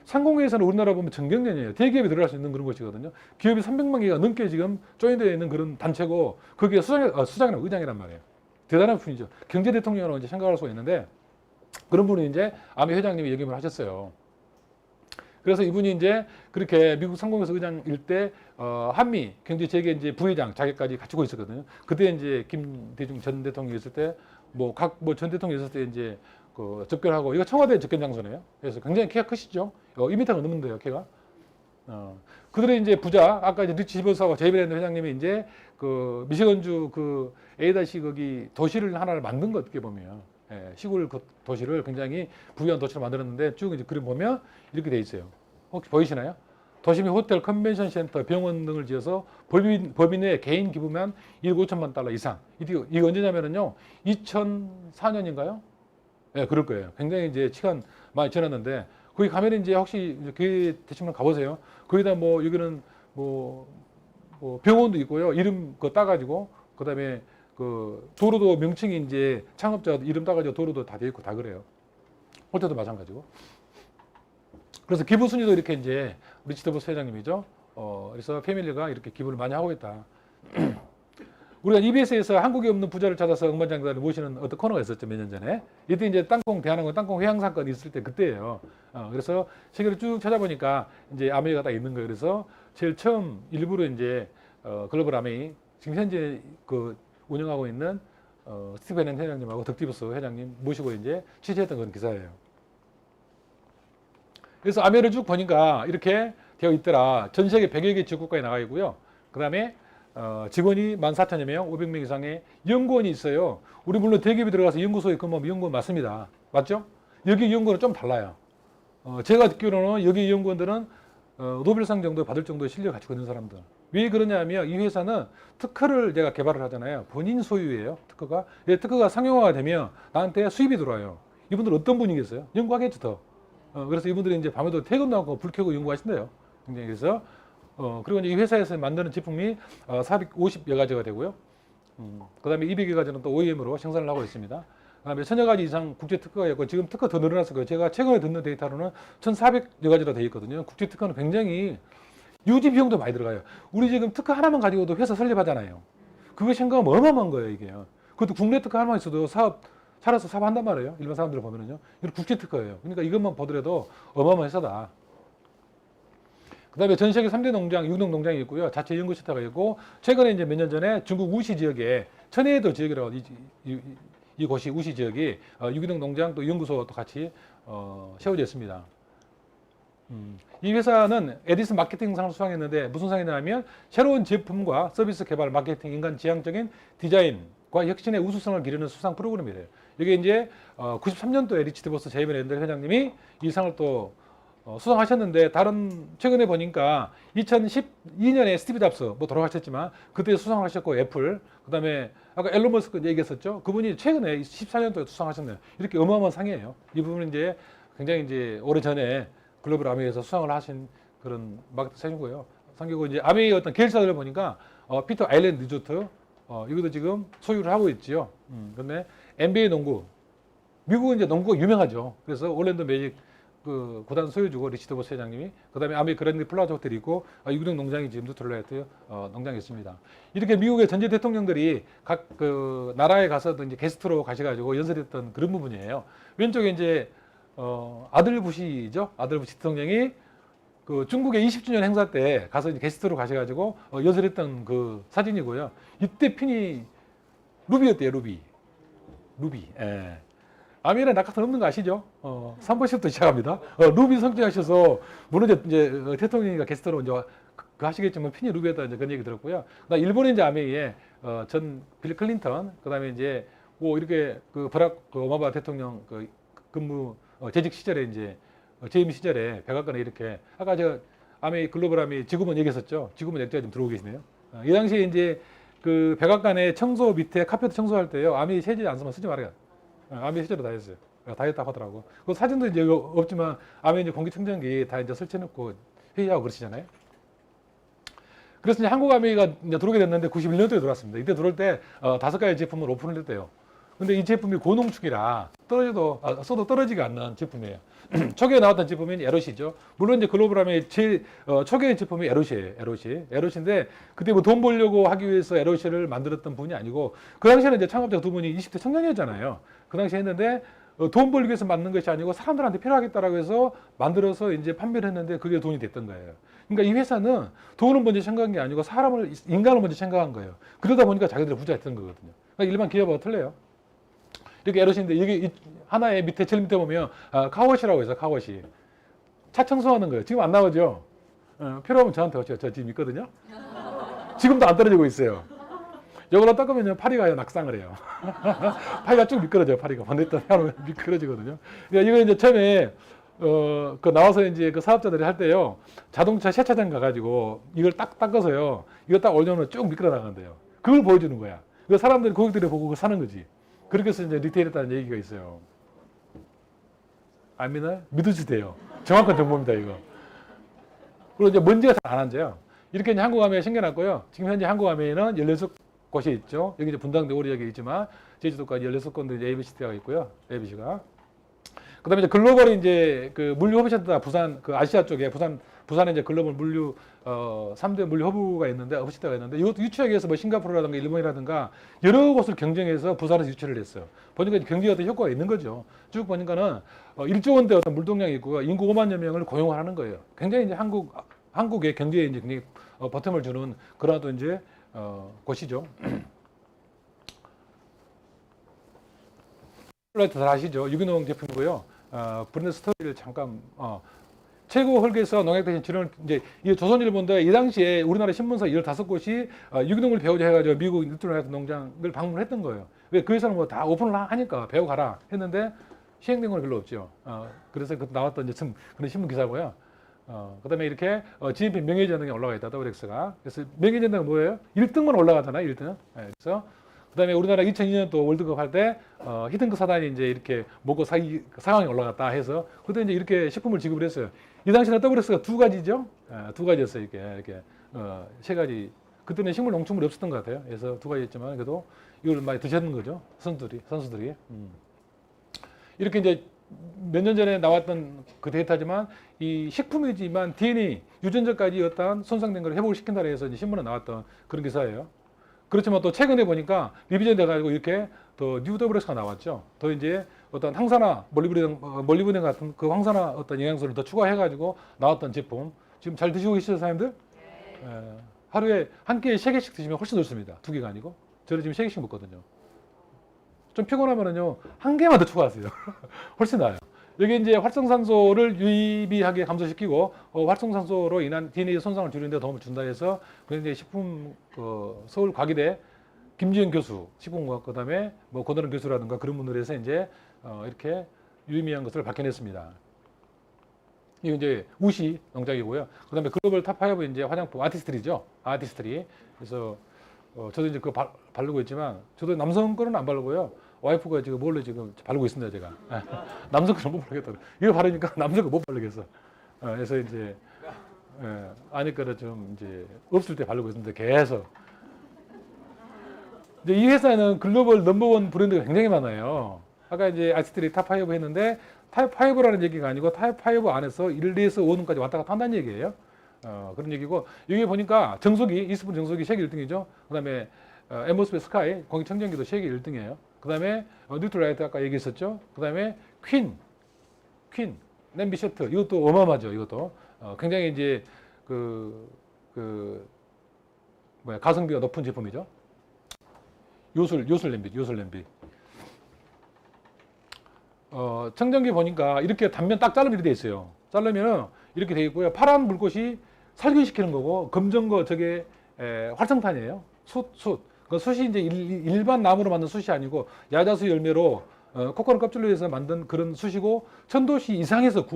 상공회에서는 우리나라 보면 전경련이에요. 대기업이 들어갈 수 있는 그런 곳이거든요. 기업이 300만 개가 넘게 지금 조인되어 있는 그런 단체고 거기에 수장이나 의장이란 말이에요. 대단한 분이죠. 경제 대통령으로 이제 생각할 수가 있는데 그런 분이 이제 아미 회장님이 역임을 하셨어요. 그래서 이분이 이제 그렇게 미국 상공회에서 의장일 때 한미 경제 재계 이제 부회장 자격까지 갖추고 있었거든요. 그때 이제 김대중 전 대통령이 있을 때 전 대통령이 있을 때 이제 접견하고 이거 청와대 접견 장소네요. 그래서 굉장히 키가 크시죠. 2m가 넘는데요, 키가. 그들의 이제 부자 아까 이제 리치 버스하고 제이 베렌델 회장님이 이제 그 미시건주 그 에이다시 거기 도시를 하나를 만든 거 어떻게 보면. 시골 도시를 굉장히 부유한 도시로 만들었는데 쭉 이제 그림 보면 이렇게 돼 있어요. 혹시 보이시나요? 도심이 호텔, 컨벤션 센터, 병원 등을 지어서 법인의 개인 기부만 1억 5천만 달러 이상. 이게 언제냐면요. 2004년인가요? 그럴 거예요. 굉장히 이제 시간 많이 지났는데 거기 가면 이제 혹시 그 대충 가보세요. 거기다 여기는 병원도 있고요. 이름 따가지고 그다음에 그 도로도 명칭이 이제 창업자 이름 따가지고 도로도 다 돼 있고 다 그래요. 호텔도 마찬가지고. 그래서 기부 순위도 이렇게 이제 리치드 버스 회장님이죠. 그래서 패밀리가 이렇게 기부를 많이 하고 있다. 우리가 EBS에서 한국에 없는 부자를 찾아서 억만장자를 모시는 어떤 코너가 있었죠, 몇 년 전에. 이때 이제 대한항공 땅콩 회항 사건이 있을 때 그때예요. 그래서 세계를 쭉 찾아보니까 이제 아메이가 딱 있는 거예요. 그래서 제일 처음 일부러 이제 글로벌 아메이 지금 현재 운영하고 있는 스티브 베렌델 회장님하고 덕티버스 회장님 모시고 이제 취재했던 그런 기사예요. 그래서 아메를 쭉 보니까 이렇게 되어 있더라. 전 세계 100여 개 지역국가에 나가 있고요. 그 다음에 직원이 14,000여 명, 500명 이상의 연구원이 있어요. 우리 물론 대기업이 들어가서 연구소에 근무하면 연구원 맞습니다. 맞죠? 여기 연구원은 좀 달라요. 제가 듣기로는 여기 연구원들은 노벨상 정도 받을 정도의 실력을 가지고 있는 사람들. 왜 그러냐면 이 회사는 특허를 내가 개발을 하잖아요. 본인 소유예요. 특허가. 특허가 상용화가 되면 나한테 수입이 들어와요. 이분들 어떤 분이겠어요? 연구하겠죠 더. 그래서 이분들이 이제 밤에도 퇴근도 하고 불 켜고 연구하신대요. 굉장히 그래서 그리고 이제 이 회사에서 만드는 제품이 450여 가지가 되고요. 그다음에 200여 가지는 또 OEM으로 생산을 하고 있습니다. 그다음에 1000여 가지 이상 국제 특허가 있고 지금 특허 더 늘어났을 거예요. 제가 최근에 듣는 데이터로는 1,400여 가지로 되어 있거든요. 국제 특허는 굉장히 유지 비용도 많이 들어가요. 우리 지금 특허 하나만 가지고도 회사 설립하잖아요. 그거 생각하면 어마어마한 거예요, 이게. 그것도 국내 특허 하나만 있어도 살아서 사업한단 말이에요. 일반 사람들 보면은요. 이건 국제 특허예요. 그러니까 이것만 보더라도 어마어마한 회사다. 그 다음에 전 세계 3대 농장, 유기농 농장이 있고요. 자체 연구센터가 있고, 최근에 이제 몇 년 전에 중국 우시 지역에, 천혜도 지역이라고, 이 곳이 우시 지역이 유기농 농장 또 연구소도 같이 세워져 있습니다. 이 회사는 에디슨 마케팅상을 수상했는데 무슨 상이냐면 새로운 제품과 서비스 개발, 마케팅, 인간 지향적인 디자인과 혁신의 우수성을 기르는 수상 프로그램이래요. 이게 이제 93년도에 리치드 버스 제이 베렌델 회장님이 이 상을 또 수상하셨는데 최근에 보니까 2012년에 스티브 잡스 돌아가셨지만 그때 수상하셨고 애플 그다음에 아까 앨런 머스크 얘기했었죠. 그분이 최근에 14년도에 수상하셨네요. 이렇게 어마어마한 상이에요. 이 부분은 이제 굉장히 이제 오래 전에 글로벌 아메이에서 수상을 하신 그런 마케터 세주고요. 상기고 이제 아메이 어떤 계열사들을 보니까 피터 아일랜드 리조트 이것도 지금 소유를 하고 있지요. 그다음에 NBA 농구 미국은 이제 농구가 유명하죠. 그래서 올랜도 매직 그 구단 소유주고 리치 더버스 회장님이 그다음에 아메이 그랜드 플라자 호텔이 있고 유기농 농장이 지금 뉴트럴라이트 농장이 있습니다. 이렇게 미국의 전직 대통령들이 각 그 나라에 가서도 이제 게스트로 가셔가지고 연설했던 그런 부분이에요. 왼쪽에 이제 아들 부시죠. 아들 부시 대통령이 그 중국의 20주년 행사 때 가서 이제 게스트로 가셔가지고 연설했던 그 사진이고요. 이때 핀이 루비였대요. 루비. 예. 아메이는 낙하산 없는 거 아시죠? 3번씩부터 시작합니다. 루비 성취하셔서, 물론 이제 대통령이가 게스트로 이제 하시겠지만, 핀이 루비였다 이제 그런 얘기 들었고요. 나 일본의 이제 아메이에, 전 빌 클린턴, 그 다음에 이제 뭐 이렇게 그 버락 오바마 대통령 그 근무, 재직 시절에 이제, 재임 시절에 백악관에 이렇게, 아까 제가 아메이, 글로벌 아메이 지구본 얘기했었죠? 지구본 액자가 좀 들어오고 계시네요. 이 당시에 이제 그 백악관에 청소 밑에 카페트 청소할 때요, 아메이 세제 안 쓰면 쓰지 말아요. 아메이 실제로 다 했어요. 다 했다고 하더라고. 그 사진도 이제 없지만 아메이 이제 공기청정기 다 이제 설치해놓고 회의하고 그러시잖아요. 그래서 이제 한국 아메이가 이제 들어오게 됐는데 91년도에 들어왔습니다. 이때 들어올 때 5가지 제품을 오픈을 했대요. 근데 이 제품이 고농축이라 써도 떨어지가 않는 제품이에요. 초기에 나왔던 제품이 에롯이죠. 물론 이제 글로벌 아메이 제일 초기의 제품이 에롯이에요. 에롯인데 그때 뭐 돈 벌려고 하기 위해서 에롯을 만들었던 분이 아니고 그 당시에는 이제 창업자 두 분이 20대 청년이었잖아요. 그 당시에 했는데 돈 벌기 위해서 만든 것이 아니고 사람들한테 필요하겠다라고 해서 만들어서 이제 판매를 했는데 그게 돈이 됐던 거예요. 그러니까 이 회사는 돈을 먼저 생각한 게 아니고 인간을 먼저 생각한 거예요. 그러다 보니까 자기들이 부자였던 거거든요. 그러니까 일반 기업하고 틀려요. 이렇게 에롯인데 여기 하나의 밑에 제일 밑에 보면 카워시라고 해서 카워시 차 청소하는 거예요. 지금 안 나오죠? 필요하면 저한테 오세요. 저 지금 있거든요. 지금도 안 떨어지고 있어요. 이걸로 닦으면 파리가 낙상을 해요. 파리가 쭉 미끄러져요. 파리가 반대편 하면 미끄러지거든요. 그러니까 이거 이제 처음에 그 나와서 이제 그 사업자들이 할 때요, 자동차 세차장 가가지고 이걸 딱 닦아서요, 이거 딱 올려놓으면 쭉 미끄러 나간대요. 그걸 보여주는 거야. 그 사람들이 고객들이 보고 그거 사는 거지. 그렇게 해서 이제 리테일했다는 얘기가 있어요. 안 믿나요? 믿으셔도 돼요. 정확한 정보입니다, 이거. 그리고 이제 먼지가 잘 안 앉아요. 이렇게 이제 한국 아메이 생겨났고요. 지금 현재 한국 아메이는 16곳이 있죠. 여기 이제 분당대 오리역에 있지만, 제주도까지 16군데 이제 ABC가 있고요. ABC가. 그 다음에 이제 글로벌 이제 그 물류 허브센터 부산, 그 아시아 쪽에 부산에 이제 글로벌 물류 3대 물류 허브가 있는데, 허브센터가 있는데, 이것도 유치하기 위해서 뭐 싱가포르라든가 일본이라든가 여러 곳을 경쟁해서 부산에서 유치를 했어요. 보니까 경제에 어떤 효과가 있는 거죠. 쭉 보니까는 1조 원대 어떤 물동량이 있고요. 인구 5만여 명을 고용하는 거예요. 굉장히 이제 한국의 경제에 이제 굉장히 보탬을 주는 그런 또 이제 곳이죠. 라이트 잘 아시죠? 유기농 제품이고요. 브랜드 스토리를 잠깐 최고 흙에서 농약 대신 진흥을 이제 이 조선일보인데 이 당시에 우리나라 신문사 15곳이 유기농을 배우자 해가지고 미국 뉴트럴라이트 농장을 방문했던 거예요. 왜 그 회사는 뭐 다 오픈을 하니까 배워가라 했는데 시행된 건 별로 없죠. 그래서 그 나왔던 이제 그런 신문 기사고요. 그다음에 이렇게 GMP 명예전당에 올라가 있다 WX가. 그래서 명예전당은 뭐예요? 1등만 올라가잖아요. 1등. 그래서 그다음에 우리나라 2002년 또 월드컵 할 때 히딩크 사단이 이제 이렇게 먹고 상황이 올라갔다 해서 그때 이제 이렇게 식품을 지급을 했어요. 이 당시에는 WX가 두 가지죠. 두 가지였어요. 이렇게 세 가지. 그때는 식물 농축물이 없었던 것 같아요. 그래서 두 가지였지만 그래도 이걸 많이 드셨는 거죠. 선수들이. 이렇게 이제 몇 년 전에 나왔던 그 데이터지만 이 식품이지만 DNA 유전자까지 어떤 손상된 걸 회복을 시킨다 해서 이제 신문에 나왔던 그런 기사예요. 그렇지만 또 최근에 보니까 리비전 돼가지고 이렇게 또 뉴WX가 나왔죠. 또 이제 어떤 항산화, 몰리브덴 같은 그 항산화 어떤 영양소를 더 추가해가지고 나왔던 제품. 지금 잘 드시고 계시죠, 사장님들? 하루에 한 끼에 3개씩 드시면 훨씬 좋습니다. 2개가 아니고. 저는 지금 3개씩 먹거든요. 좀 피곤하면은요, 한 개만 더 추가하세요. 훨씬 나아요. 여기 이제 활성산소를 유의미하게 감소시키고 활성산소로 인한 DNA 손상을 줄이는 데 도움을 준다 해서 이제 식품 서울 과기대 김지현 교수, 식품과학 그다음에 뭐 고다른 교수라든가 그런 분들이 해서 이제 이렇게 유의미한 것을 밝혀냈습니다. 이게 이제 우시 농장이고요. 그다음에 글로벌 탑5 이제 화장품 아티스트리죠. 아티스트리. 그래서 저도 이제 그거 바르고 있지만 저도 남성 거는 안 바르고요. 와이프가 지금 몰래 지금 바르고 있습니다, 제가. 남성 거는 못 바르겠다. 이거 바르니까 남성 거 못 바르겠어. 그래서 이제, 아니까 좀 이제 없을 때 바르고 있습니다, 계속. 이제 이 회사는 글로벌 넘버원 브랜드가 굉장히 많아요. 아까 이제 아시트리 탑5 했는데, 탑5라는 얘기가 아니고 탑5 안에서 1에서 5등까지 왔다 갔다 한다는 얘기예요. 그런 얘기고, 여기 보니까 정수기, 이스푼 정수기 세계 1등이죠. 그 다음에 엠버스베 스카이, 공기청정기도 세계 1등이에요. 그 다음에 뉴트라이트 아까 얘기했었죠. 그 다음에 퀸, 냄비 세트, 이것도 어마어마하죠. 이것도 굉장히 이제 가성비가 높은 제품이죠. 요술 냄비. 청정기 보니까 이렇게 단면 딱 자르면 이렇게 돼 있어요. 자르면은 이렇게 돼 있고요. 파란 불꽃이 살균시키는 거고, 검정 거 저게 활성탄이에요. 숯. 그 숯이 이제 일반 나무로 만든 숯이 아니고 야자수 열매로 코코넛 껍질로 해서 만든 그런 숯이고, 1000도씨 이상에서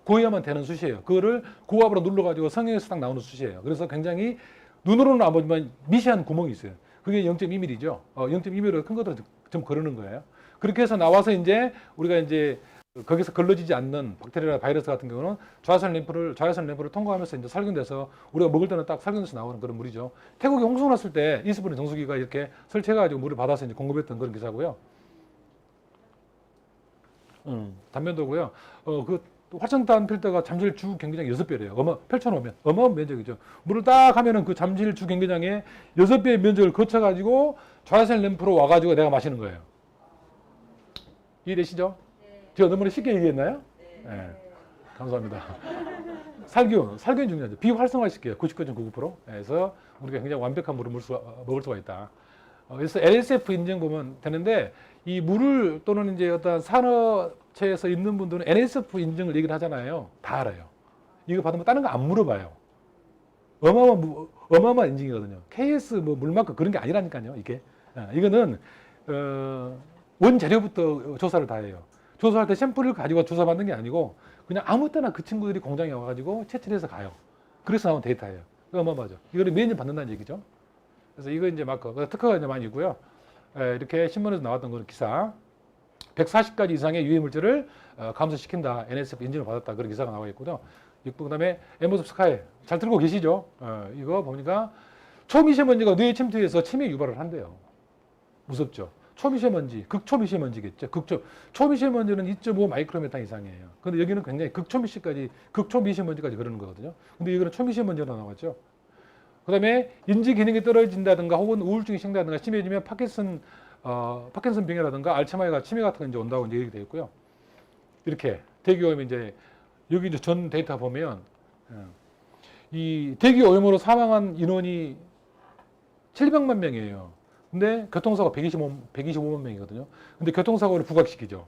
구워야만 되는 숯이에요. 그거를 고압으로 눌러가지고 성형에서 딱 나오는 숯이에요. 그래서 굉장히 눈으로는 안 보지만 미세한 구멍이 있어요. 그게 0.2mm죠. 0.2mm로 큰 것들은 좀 거르는 거예요. 그렇게 해서 나와서 이제 우리가 이제 거기서 걸러지지 않는 박테리아, 바이러스 같은 경우는 자외선 램프를 통과하면서 이제 살균돼서 우리가 먹을 때는 딱 살균돼서 나오는 그런 물이죠. 태국이 홍수 났을 때 이스푼 정수기가 이렇게 설치해가지고 물을 받아서 이제 공급했던 그런 기사고요. 단면도고요. 그 활성탄 필터가 잠실 주 경기장 6배래요. 펼쳐놓으면 어마어마한 면적이죠. 물을 딱 하면은 그 잠실 주 경기장에 6배의 면적을 거쳐가지고 자외선 램프로 와가지고 내가 마시는 거예요. 이해되시죠? 제가 너무 쉽게 얘기했나요? 네. 감사합니다. 살균이 중요하죠. 비활성화시켜요. 99.99%. 그래서 우리가 굉장히 완벽한 물을 먹을 수가 있다. 그래서 NSF 인증 보면 되는데, 이 물을 또는 이제 어떤 산업체에서 있는 분들은 NSF 인증을 얘기를 하잖아요. 다 알아요. 이거 받으면 다른 거 안 물어봐요. 어마어마한 인증이거든요. KS 뭐 물만큼 그런 게 아니라니까요. 이게 이거는 원재료부터 조사를 다 해요. 조사할 때 샘플을 가지고 조사받는 게 아니고 그냥 아무 때나 그 친구들이 공장에 와가지고 채취를 해서 가요. 그래서 나온 데이터예요. 어마어마하죠. 이거를 매년 받는다는 얘기죠. 그래서 이거 이제 마커, 특허가 이제 많이 있고요. 이렇게 신문에서 나왔던 그런 기사, 140가지 이상의 유해 물질을 감소시킨다, NSF 인증을 받았다, 그런 기사가 나와 있고요. 그다음에 엠버스 스카이 잘 들고 계시죠? 이거 보니까 초미세먼지가 뇌에 침투해서 치매 유발을 한대요. 무섭죠? 초미세먼지, 극초미세먼지겠죠. 초미세먼지는 2.5 마이크로메탄 이상이에요. 근데 여기는 굉장히 극초미세먼지까지 그러는 거거든요. 근데 여기는 초미세먼지가 나왔죠. 그 다음에 인지 기능이 떨어진다든가 혹은 우울증이 생긴다든가 심해지면 파킨슨 병이라든가 알츠하이머가 치매 같은 거 이제 온다고 이제 얘기되어 있고요. 이렇게 대기오염이 이제 여기 이제 전 데이터 보면 이 대기오염으로 사망한 인원이 700만 명이에요. 근데 교통사고 125만 명이거든요. 근데 교통사고를 부각시키죠.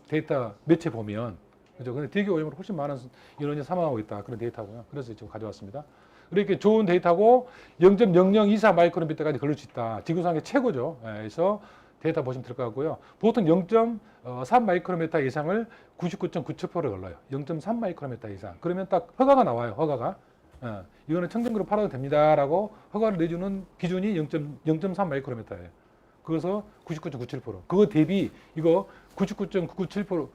데이터 매체 보면. 그죠? 근데 대기오염으로 훨씬 많은 인원이 사망하고 있다. 그런 데이터고요. 그래서 지금 가져왔습니다. 이렇게 좋은 데이터고 0.0024 마이크로미터까지 걸릴 수 있다. 지구상의 최고죠. 그래서 데이터 보시면 될 것 같고요. 보통 0.3 마이크로미터 이상을 99.97%를 걸러요. 0.3 마이크로미터 이상. 그러면 딱 허가가 나와요. 허가가. 이거는 청정기로 팔아도 됩니다라고 허가를 내주는 기준이 0.3 마이크로미터예요. 그래서 99.97%. 그거 대비 이거 99.997%,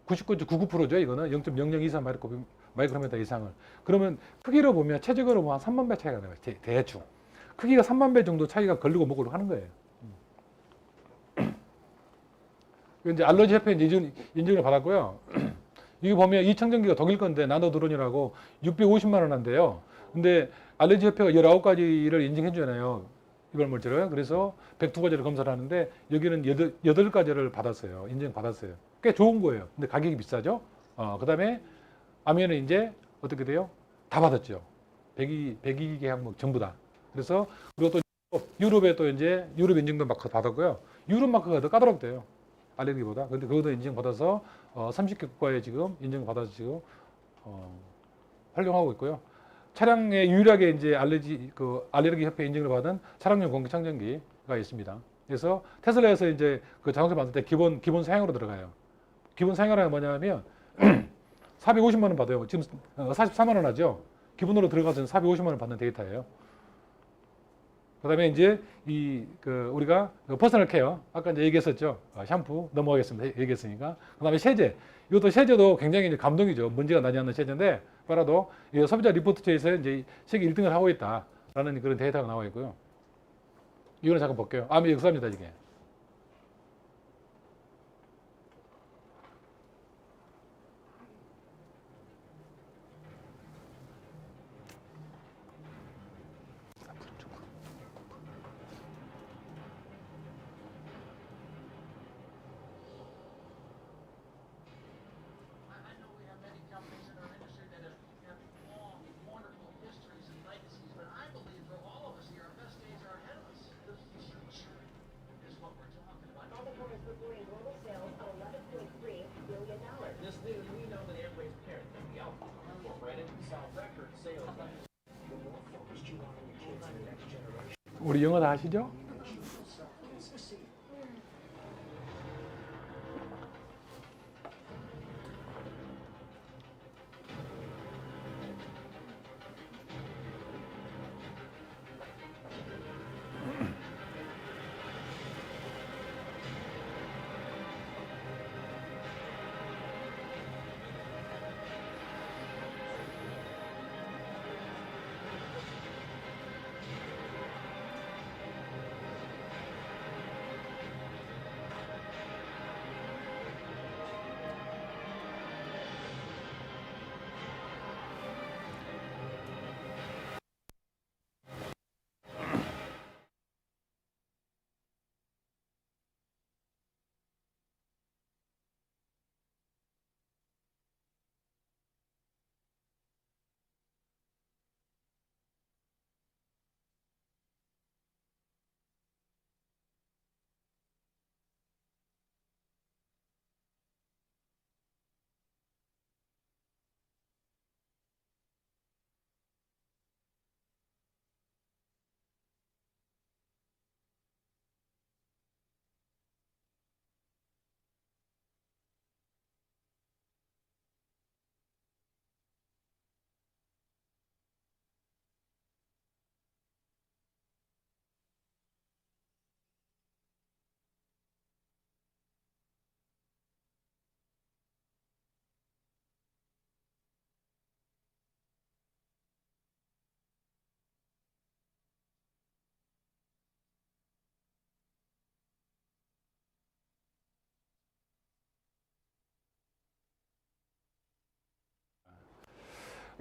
99.99%죠. 이거는 0.0024 마이크로미터 이상을. 그러면 크기로 보면 최적으로 한 3만 배 차이가 나요. 대충. 크기가 3만 배 정도 차이가 걸리고 먹으려고 하는 거예요. 이제 알러지 협회 인증을 받았고요. 이거 보면 이 청정기가 독일 건데 나노드론이라고 650만 원 한대요. 근데 알러지 협회가 19가지를 인증해 주잖아요. 이발 물질을. 그래서 102가지를 검사를 하는데 여기는 8가지를 받았어요. 인증 받았어요. 꽤 좋은 거예요. 근데 가격이 비싸죠. 그다음에 아미는 이제 어떻게 돼요? 다 받았죠. 102개 항목 전부 다. 그래서 그리고 또 유럽에 또 이제 유럽 인증도 마크 받았고요. 유럽 마크가 더 까다롭대요. 알레르기보다. 근데 그것도 인증 받아서 30개 국가에 지금 인증 받아서 지금 활용하고 있고요. 차량에 유일하게 이제 알레르기 협회 인증을 받은 차량용 공기 청정기가 있습니다. 그래서 테슬라에서 이제 그 자동차 만들 때 기본 사양으로 들어가요. 기본 사양이라는 뭐냐면 450만 원 받아요. 지금 44만 원 하죠. 기본으로 들어가서 450만 원 받는 데이터예요. 그다음에 이제 우리가 퍼스널 케어 아까 이제 얘기했었죠. 샴푸 넘어가겠습니다. 얘기했으니까. 그다음에 세제. 이것도 세제도 굉장히 이제 감동이죠. 문제가 나지 않는 세제인데 빨아도 소비자 리포트처에서 이제 세계 1등을 하고 있다라는 그런 데이터가 나와 있고요. 이거는 잠깐 볼게요. 역사입니다, 이게. 우리 영어 다 아시죠?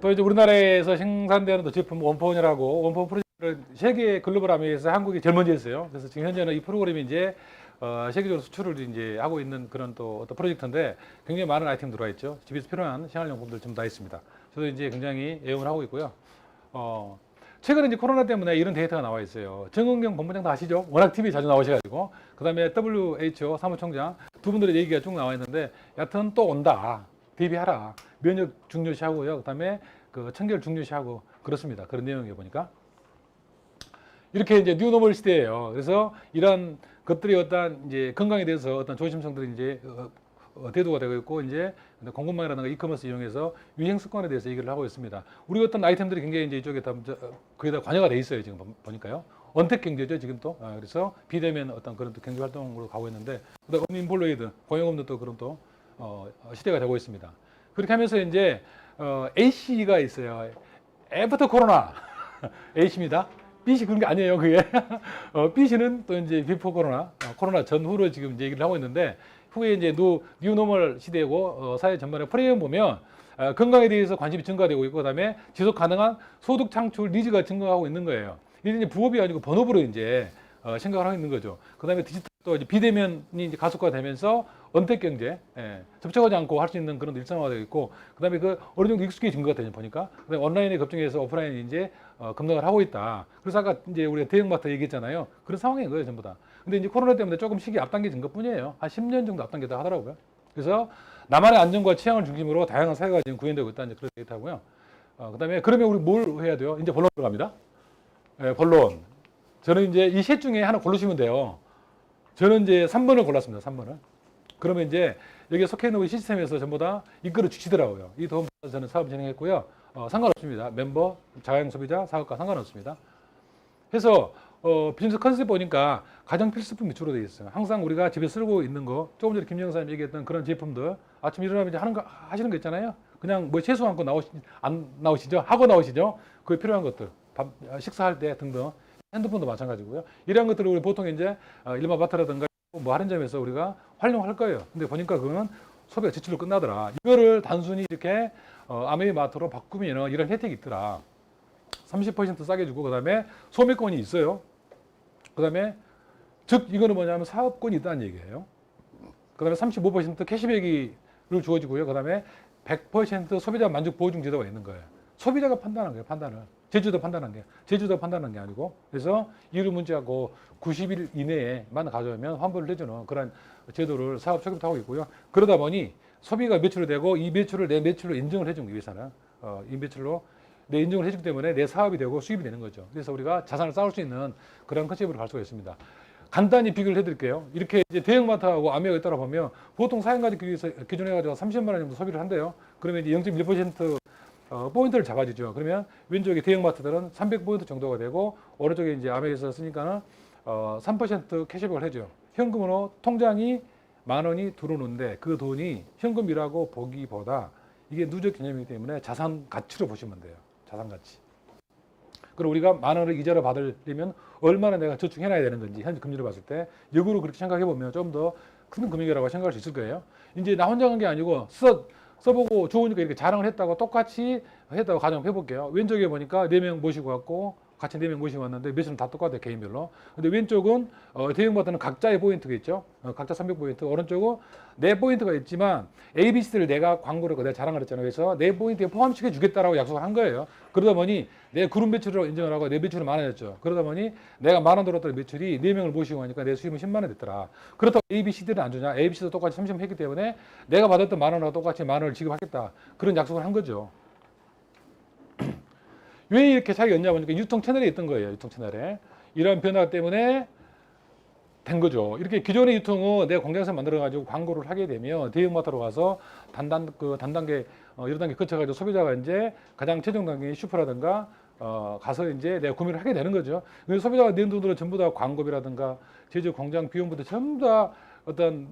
또 이제 우리나라에서 생산되는 또 제품 원포원이라고 원포원 프로젝트를 세계 글로벌 아미에서 한국이 제일 먼저 했어요. 그래서 지금 현재는 이 프로그램이 이제 세계적으로 수출을 이제 하고 있는 그런 또 어떤 프로젝트인데 굉장히 많은 아이템 들어와 있죠. 집에서 필요한 생활용품들 전부 다 있습니다. 저도 이제 굉장히 애용을 하고 있고요. 최근에 이제 코로나 때문에 이런 데이터가 나와 있어요. 정은경 본부장 다 아시죠? 워낙 TV 자주 나오셔가지고 그다음에 WHO 사무총장 두 분들의 얘기가 쭉 나와 있는데 여하튼 또 온다. 대비하라. 면역 중요시하고요. 그다음에 청결 중요시하고 그렇습니다. 그런 내용이 보니까 이렇게 이제 뉴노멀 시대예요. 그래서 이런 것들이 어떤 이제 건강에 대해서 어떤 조심성들이 이제 대두가 되고 있고 이제 공급망이라든가 이커머스 이용해서 위생 습관에 대해서 얘기를 하고 있습니다. 우리 어떤 아이템들이 굉장히 이제 이쪽에 다 거의 다 관여가 돼 있어요. 지금 보니까요. 언택 경제죠 지금 또. 그래서 비대면 어떤 그런 또 경제 활동으로 가고 있는데 그다음 언인플로이드 고용 없는 또 그런 또 시대가 되고 있습니다. 그렇게 하면서 이제 A씨가 있어요. 애프터 코로나 A씨입니다. B씨 그런 게 아니에요. 그게 B씨는 또 이제 비포 코로나 코로나 전후로 지금 이제 얘기를 하고 있는데 후에 이제 뉴노멀 시대고 사회 전반의 프레임 보면 건강에 대해서 관심이 증가되고 있고 그다음에 지속 가능한 소득 창출 니즈가 증가하고 있는 거예요. 이게 이제 부업이 아니고 본업으로 이제 생각을 하고 있는 거죠. 그다음에 디지털 또 이제 비대면이 이제 가속화되면서 언택 경제, 접촉하지 않고 할 수 있는 그런 일상화되어 있고, 그다음에 어느 정도 익숙해진 것 같아요 보니까. 그다음에 온라인에 급증해서 오프라인이 이제 급락을 하고 있다. 그래서 아까 이제 우리가 대형마트 얘기했잖아요. 그런 상황인 거예요 전부 다. 근데 이제 코로나 때문에 조금 시기 앞당겨진 것뿐이에요. 한 10년 정도 앞당겼다 하더라고요. 그래서 나만의 안전과 취향을 중심으로 다양한 사회가 지금 구현되고 있다는 그런 데이터고요. 그다음에 그러면 우리 뭘 해야 돼요? 이제 본론 들어갑니다. 본론. 저는 이제 이 셋 중에 하나 고르시면 돼요. 저는 이제 3번을 골랐습니다. 3번을. 그러면 이제 여기에 속해 있는 우리 시스템에서 전부 다 이끌어 주시더라고요. 이 도움 받아서 저는 사업 진행했고요. 상관없습니다. 멤버, 자영 소비자, 사업가 상관없습니다. 해서 비즈니스 컨셉 보니까 가장 필수품이 주로 되어 있어요. 항상 우리가 집에 쓰고 있는 거, 조금 전에 김영사님 얘기했던 그런 제품들, 아침 일어나면 이제 하시는 거 있잖아요. 그냥 뭐 채소 안고 안 나오시죠? 하고 나오시죠? 그게 필요한 것들, 식사할 때 등등. 핸드폰도 마찬가지고요. 이런 것들을 우리 보통 이제 일반 마트라든가 뭐 할인점에서 우리가 활용할 거예요. 근데 보니까 그거는 소비가 지출로 끝나더라. 이거를 단순히 이렇게 아메이 마트로 바꾸면 이런 혜택이 있더라. 30% 싸게 주고 그다음에 소매권이 있어요. 그다음에 즉 이거는 뭐냐면 사업권이 있다는 얘기예요. 그다음에 35% 캐시백이 주어지고요. 그다음에 100% 소비자 만족 보증 제도가 있는 거예요. 소비자가 판단한 거예요. 판단을. 제주도 판단한 게 아니고. 그래서 이를 문제하고 90일 이내에만 가져오면 환불을 해주는 그런 제도를 사업 초기부터 하고 있고요. 그러다 보니 소비가 매출이 되고 이 매출을 내 매출로 인정을 해주기 위해서는 이 매출로 내 인정을 해주기 때문에 내 사업이 되고 수입이 되는 거죠. 그래서 우리가 자산을 쌓을 수 있는 그런 컨셉으로 갈 수가 있습니다. 간단히 비교를 해드릴게요. 이렇게 이제 대형마트하고 아메이가 따라 보면 보통 사용가격 기준해가지고 30만 원 정도 소비를 한대요. 그러면 이제 0.1% 포인트를 잡아주죠. 그러면 왼쪽에 대형마트들은 300포인트 정도가 되고 오른쪽에 이제 아메이에서 쓰니까는 3% 캐시백을 해줘요. 현금으로 통장이 10,000원이 들어오는데 그 돈이 현금이라고 보기보다 이게 누적 개념이기 때문에 자산 가치로 보시면 돼요. 자산 가치. 그리고 우리가 10,000원을 이자로 받으려면 얼마나 내가 저축해놔야 되는 건지 현재 금리를 봤을 때 역으로 그렇게 생각해 보면 좀 더 큰 금액이라고 생각할 수 있을 거예요. 이제 나 혼자 한 게 아니고 써보고 좋으니까 이렇게 자랑을 했다고 똑같이 했다고 가정해 볼게요. 왼쪽에 보니까 4명 모시고 왔고 같이 4명 모시고 왔는데 매수는 다 똑같아요. 개인별로. 근데 왼쪽은 대형마트는 각자의 포인트가 있죠. 각자 300포인트. 오른쪽은 4포인트가 있지만 ABC를 내가 광고를 내가 자랑을 했잖아요. 그래서 4포인트에 포함시켜 주겠다라고 약속을 한 거예요. 그러다 보니 내 그룹 매출로 인정을 하고 내 매출은 10,000원이었죠. 그러다 보니 내가 10,000원 들었던 매출이 4명을 모시고 하니까 내 수입은 10만 원 됐더라. 그렇다고 ABC들은 안 주냐? ABC도 똑같이 30만 했기 때문에 내가 받았던 10,000원하고 똑같이 10,000원을 지급하겠다. 그런 약속을 한 거죠. 왜 이렇게 차이가 있냐 보니까 유통 채널에 있던 거예요. 유통 채널에. 이러한 변화 때문에 된 거죠. 이렇게 기존의 유통은 내가 공장에서 만들어가지고 광고를 하게 되면 대형마트로 가서 단단계, 여러 단계 거쳐가지고 소비자가 이제 가장 최종 단계인 슈퍼라든가 가서 이제 내가 구매를 하게 되는 거죠. 그래서 소비자가 낸 돈들은 전부 다 광고비라든가 제조 공장 비용부터 전부 다 어떤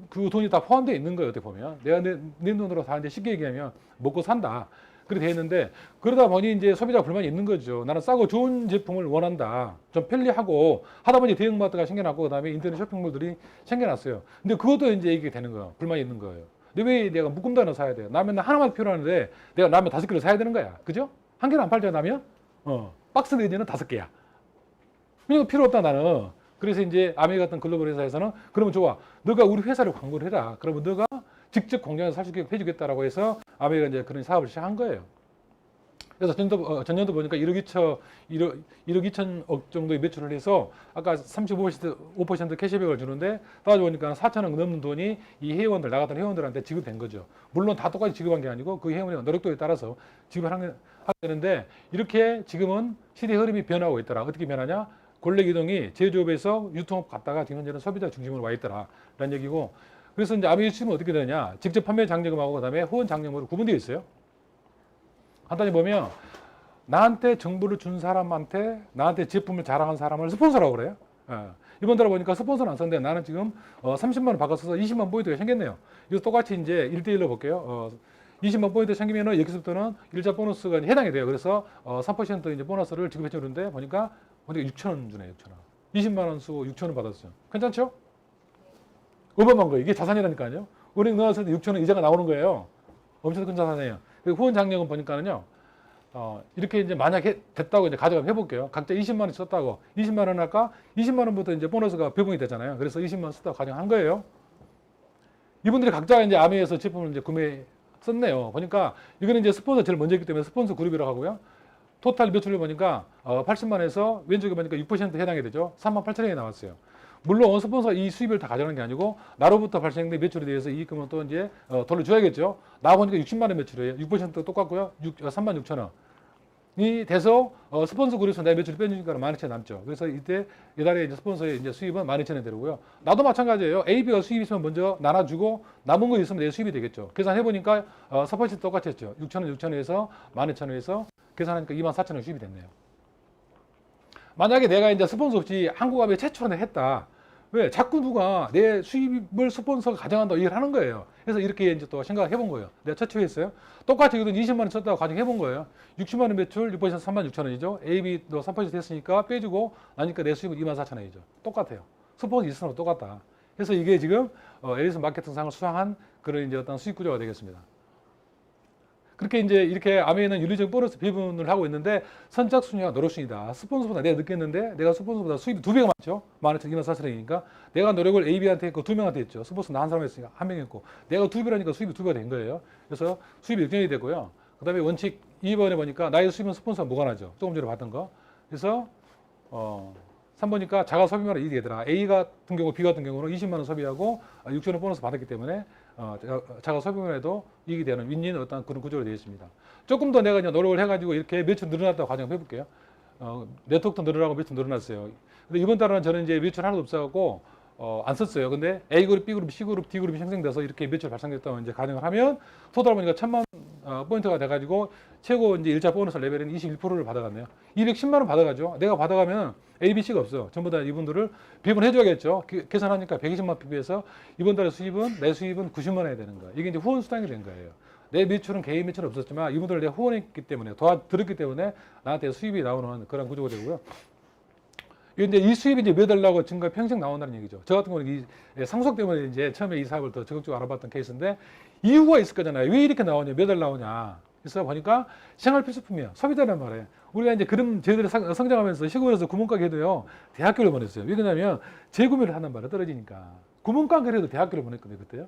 그 돈이 다 포함되어 있는 거예요. 어떻게 보면. 내가 낸 돈으로 다 이제 쉽게 얘기하면 먹고 산다. 그렇게 돼 있는데 그러다 보니 이제 소비자 불만이 있는 거죠. 나는 싸고 좋은 제품을 원한다. 좀 편리하고 하다 보니 대형마트가 생겨났고 그다음에 인터넷 쇼핑몰들이 생겨났어요. 근데 그것도 이제 얘기가 되는 거예요. 불만이 있는 거예요. 근데 왜 내가 묶음 단어 사야 돼요? 라면 하나만 필요하는데 내가 라면 5개를 사야 되는 거야. 그죠? 한 개는 안 팔죠, 라면? 박스 내지는 5개야. 이거 필요 없다 나는. 그래서 이제 아메이 같은 글로벌 회사에서는 그러면 좋아. 너가 우리 회사를 광고를 해라. 그러면 너가 직접 공장에서 살 수 있게 해주겠다라고 해서 아메이가 이제 그런 사업을 시작한 거예요. 그래서 전년도 보니까 1억 2천억 정도의 매출을 해서 아까 35% 캐시백을 주는데 따져보니까 4천억 넘는 돈이 이 회원들, 나갔던 회원들한테 지급된 거죠. 물론 다 똑같이 지급한 게 아니고 그 회원의 노력도에 따라서 지급을 하게 되는데 이렇게 지금은 시대 흐름이 변하고 있더라. 어떻게 변하냐? 권력 이동이 제조업에서 유통업 갔다가 지금 현재는 소비자 중심으로 와 있더라. 라는 얘기고 그래서 이제 아메이 시스템은 어떻게 되느냐? 직접 판매 장려금하고 그다음에 후원 장려금으로 구분되어 있어요. 간단히 보면 나한테 정보를 준 사람한테 나한테 제품을 자랑한 사람을 스폰서라고 그래요. 이번 달에 보니까 스폰서는 안 썼는데 나는 지금 30만 원 바꿔서 20만 포인트가 생겼네요. 이거 똑같이 이제 1대1로 볼게요. 20만 포인트 생기면은 여기서부터는 일자 보너스가 해당이 돼요. 그래서 3% 이제 보너스를 지급해 주는데 보니까 6,000원 주네요. 6,000원. 20만 원 쓰고 6,000원 받았어요. 괜찮죠? 어마어마한 거예요. 이게 자산이라니까요. 은행 넣었을 때 6,000원 이자가 나오는 거예요. 엄청 큰 자산이에요. 후원 장려금 보니까는요. 이렇게 이제 만약에 됐다고 이제 가져가면 해볼게요. 각자 20만 원 썼다고. 20만 원 할까? 20만 원부터 이제 보너스가 배분이 되잖아요. 그래서 20만 원 썼다고 가정한 거예요. 이분들이 각자 이제 아메이에서 제품을 이제 구매 썼네요. 보니까 이거는 이제 스폰서 제일 먼저 했기 때문에 스폰서 그룹이라고 하고요. 토탈 매출을 보니까 80만 원에서 왼쪽에 보니까 6% 해당이 되죠. 38,000원이 나왔어요. 물론 스폰서 이 수입을 다 가져가는 게 아니고 나로부터 발생된 매출에 대해서 이익금은 또 이제 돌려줘야겠죠. 나 보니까 60만 원 매출이에요. 6% 똑같고요. 36,000원이 돼서 스폰서 그룹에서 내 매출을 빼주니까 12,000원 남죠. 그래서 이때 이달에 이제 스폰서의 이제 수입은 12,000원 되고요. 나도 마찬가지예요. AB가 수입이 있으면 먼저 나눠주고 남은 거 있으면 내 수입이 되겠죠. 계산해보니까 4% 똑같이 했죠. 6,000원, 6,000원에서 12,000원에서 계산하니까 24,000원 수입이 됐네요. 만약에 내가 이제 스폰서 없이 한국화폐 최초로 했다. 왜? 자꾸 누가 내 수입을 스폰서가 가져간다고 얘기를 하는 거예요. 그래서 이렇게 이제 또 생각을 해본 거예요. 내가 최초에 했어요. 똑같이 이건 20만 원 썼다고 가정해본 거예요. 60만 원 매출 6% 3만 6천 원이죠. AB도 3% 했으니까 빼주고 나니까 내 수입은 2만 4천 원이죠. 똑같아요. 스폰서 있으면 똑같다. 그래서 이게 지금 에디슨 마케팅상을 수상한 그런 이제 어떤 수익 구조가 되겠습니다. 그렇게 이제 이렇게 아메이는 윤리적 보너스 배분을 하고 있는데 선착순위가 노력순이다. 스폰서보다 내가 늦겠는데 내가 스폰서보다 수입이 2배가 많죠. 12,2만 4천원이니까 내가 노력을 AB한테 했고 2명한테 했죠. 스폰서 나 한 사람 했으니까 1명 했고 내가 2배라니까 수입이 2배가 된 거예요. 그래서 수입이 역전이 되고요. 그 다음에 원칙 2번에 보니까 나의 수입은 스폰서와 무관하죠. 조금 전에 봤던 거. 그래서 3보니까 자가 소비만 이익이 되더라. A 같은 경우, B 같은 경우는 20만 원 소비하고 6천 원 보너스 받았기 때문에 자가 소비만 해도 이익이 되는 윈윈 어떤 그런 구조로 되어 있습니다. 조금 더 내가 이제 노력을 해가지고 이렇게 매출 늘어났다고 가정해 볼게요. 네트워크도 늘어나고 매출 늘어났어요. 근데 이번 달은 저는 이제 매출 하나도 없어갖고 안 썼어요. 근데 A그룹, B그룹, C그룹, D그룹이 생성돼서 이렇게 매출 발생됐다고 이제 가정을 하면 토탈 보니까 1,000만 포인트가 돼가지고 최고 이제 1차 보너스 레벨은 21%를 받아갔네요. 210만 원 받아가죠. 내가 받아가면 A, B, C가 없어. 전부 다 이분들을 배분해줘야겠죠. 계산하니까 120만 PB에서 이번 달의 수입은 내 수입은 90만 원이 되는 거예요. 이게 이제 후원 수당이 된 거예요. 내 매출은 개인 매출은 없었지만 이분들을 내가 후원했기 때문에 도와드렸기 때문에 나한테 수입이 나오는 그런 구조가 되고요. 이제 이 수입이 이제 몇 달라고 증가 평생 나온다는 얘기죠. 저 같은 경우는 이 상속 때문에 이제 처음에 이 사업을 더 적극적으로 알아봤던 케이스인데 이유가 있을 거잖아요. 왜 이렇게 나오냐, 몇 달 나오냐. 그래서 보니까 생활 필수품이야. 소비자란 말이에요. 우리가 이제 그런 저희들이 성장하면서 시골에서 구멍가게 해도요, 대학교를 보냈어요. 왜 그러냐면 재구매를 하는 말에 떨어지니까. 구멍가게 해도 대학교를 보냈거든요, 그때요.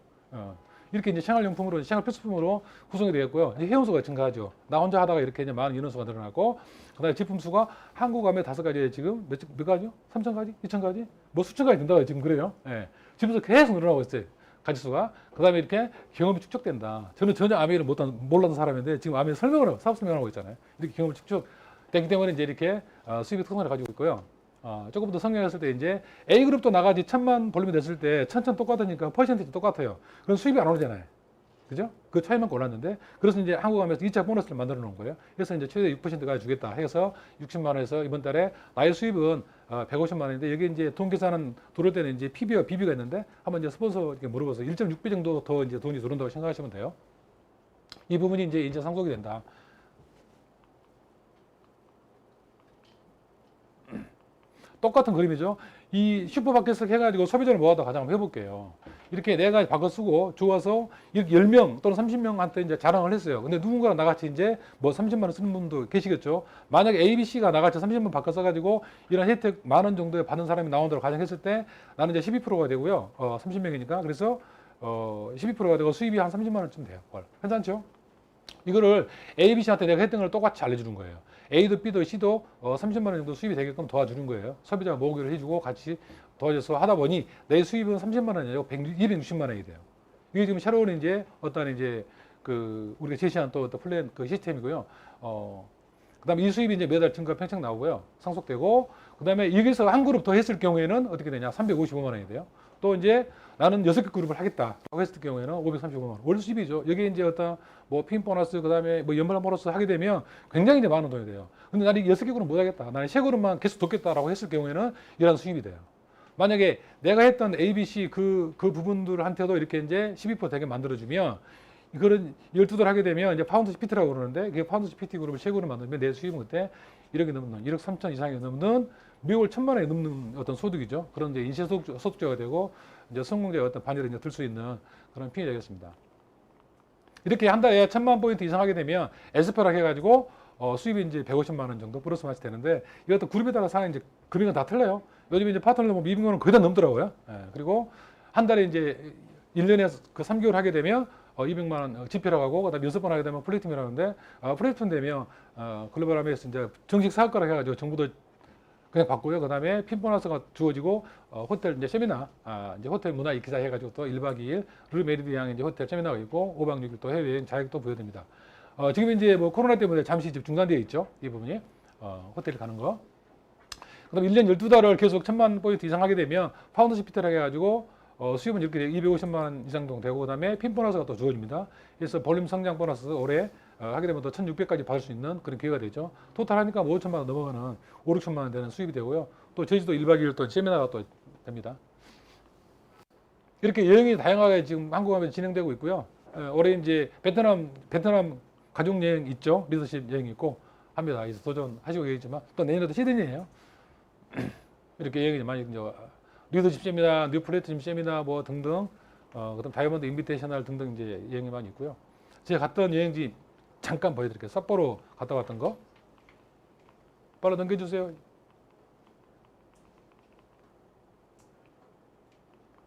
이렇게 이제 생활용품으로, 생활 필수품으로 구성이 되었고요. 이제 회원수가 증가하죠. 나 혼자 하다가 이렇게 이제 많은 인원수가 늘어나고, 그 다음에 제품 수가 한국 가면 5가지에 지금 몇 가지요? 3,000가지? 2,000가지? 뭐 수천 가지 된다고 지금 그래요. 예. 지금서 계속 늘어나고 있어요. 가지수가. 그 다음에 이렇게 경험이 축적된다. 저는 전혀 아메이를 몰랐던 사람인데 지금 아메이 설명을 하고, 사업 설명을 하고 있잖아요. 이렇게 경험을 축적되기 때문에 이제 이렇게 수입의 특성을 가지고 있고요. 조금 더 성장했을 때 이제 A그룹도 나가지 1,000만 볼륨이 됐을 때 1,000 똑같으니까 퍼센티지 똑같아요. 그럼 수입이 안 오르잖아요. 그죠? 그 차이만 골랐는데 그래서 이제 한국하면서 2차 보너스를 만들어 놓은 거예요. 그래서 이제 최대 6%까지 주겠다 해서 60만 원에서 이번 달에 나의 수입은 150만 원인데 여기 이제 돈 계산은 들어올 때는 이제 PB와 BB가 있는데 한번 이제 스폰서 이렇게 물어봐서 1.6배 정도 더 이제 돈이 들어온다고 생각하시면 돼요. 이 부분이 이제 인제 상속이 된다. 똑같은 그림이죠. 이 슈퍼마켓을 해가지고 소비자를 모아다 가장 한번 해볼게요. 이렇게 내가 바꿔 쓰고 좋아서 이렇게 10명 또는 30명한테 이제 자랑을 했어요. 근데 누군가랑 나같이 이제 뭐 30만 원 쓰는 분도 계시겠죠. 만약에 A, B, C가 나같이 30만 원 바꿔 써가지고 이런 혜택 만 원 정도에 받는 사람이 나온다고 가정했을 때 나는 이제 12%가 되고요. 30명이니까. 그래서 12%가 되고 수입이 한 30만 원쯤 돼요. 괜찮죠? 이거를 A, B, C한테 내가 했던 걸 똑같이 알려주는 거예요. A도 B도 C도 30만 원 정도 수입이 되게끔 도와주는 거예요. 소비자 모으기를 해주고 같이 도와줘서 하다 보니 내 수입은 30만 원이 아니고 260만 원이 돼요. 이게 지금 새로운 이제 어떤 이제 그 우리가 제시한 또 어떤 플랜 그 시스템이고요. 그다음에 이 수입이 이제 매달 증가 평생 나오고요. 상속되고 그다음에 여기서 한 그룹 더 했을 경우에는 어떻게 되냐? 355만 원이 돼요. 또 이제 나는 6개 그룹을 하겠다라고 했을 경우에는 535만 원. 월 수입이죠. 여기 이제 어떤 뭐 핀 보너스 그다음에 뭐 연말 보너스 하게 되면 굉장히 이제 많은 돈이 돼요. 근데 나는 6개 그룹 못 하겠다. 나는 3그룹만 계속 돕겠다라고 했을 경우에는 이런 수입이 돼요. 만약에 내가 했던 A, B, C 그 부분들한테도 이렇게 이제 12% 되게 만들어주면 이거는 12달 하게 되면 이제 파운드십 PT라고 그러는데 그게 파운드십 PT 그룹을 3그룹 만들면 내 수입은 그때 1억이 넘는 1억 3천 이상이 넘는 매월 1,000만 원이 넘는 어떤 소득이죠. 그런 이제 인쇄소득자가 되고 이제 성공자의 어떤 반열에 이제 들 수 있는 그런 핀이 되겠습니다. 이렇게 한 달에 1,000만 포인트 이상 하게 되면 에스페라 해가지고 수입이 이제 150만 원 정도 플러스 마이너스 되는데 이것도 그룹에 따라서 하는 이제 금액은 다 틀려요. 요즘 이제 파트너 뭐 미빙어는 거의 다 넘더라고요. 예, 그리고 한 달에 이제 1년에 그 3개월 하게 되면 200만 원 지표라고 하고 그다음에 6번 하게 되면 플래티넘이라고 하는데 플래티넘 되면 글로벌 아메리스 이제 정식 사업가라 해가지고 정부도 그냥 받고요. 그다음에 핀 보너스가 주어지고 호텔 이제 세미나 이제 호텔 문화 기사 해가지고 또 1박 2일 르 메리디앙 이제 호텔 세미나가 있고 5박 6일 또 해외여행 자격도 부여됩니다. 지금 이제 뭐 코로나 때문에 잠시 중단되어 있죠. 이 부분이 호텔 가는 거. 그다음 1년 12달을 계속 1,000만 포인트 이상 하게 되면 파운드십 피트라고 해가지고 수입은 이렇게 250만 원 이상 정도 되고 그다음에 핀 보너스가 또 주어집니다. 그래서 볼륨 성장 보너스 올해 하게 되면 또 1,600까지 받을 수 있는 그런 기회가 되죠. 토탈 하니까 5천만 원 넘어가는 5, 6천만 원 되는 수입이 되고요. 또 제주도 1박 2일 또 세미나가 또 됩니다. 이렇게 여행이 다양하게 지금 한국 하면 진행되고 있고요. 올해 이제 베트남 가족 여행 있죠. 리더십 여행 있고 합니다. 그래서 도전하시고 계시지만 또 내년에도 시드니예요. 이렇게 여행이 많이 이제 리더십 세미나, 뉴 플래티넘 세미나 뭐 등등, 그다음 다이아몬드 인비테이셔널 등등 이제 여행이 많이 있고요. 제가 갔던 여행지 잠깐 보여드릴게요. 삿포로 갔다 왔던 거. 바로 넘겨주세요.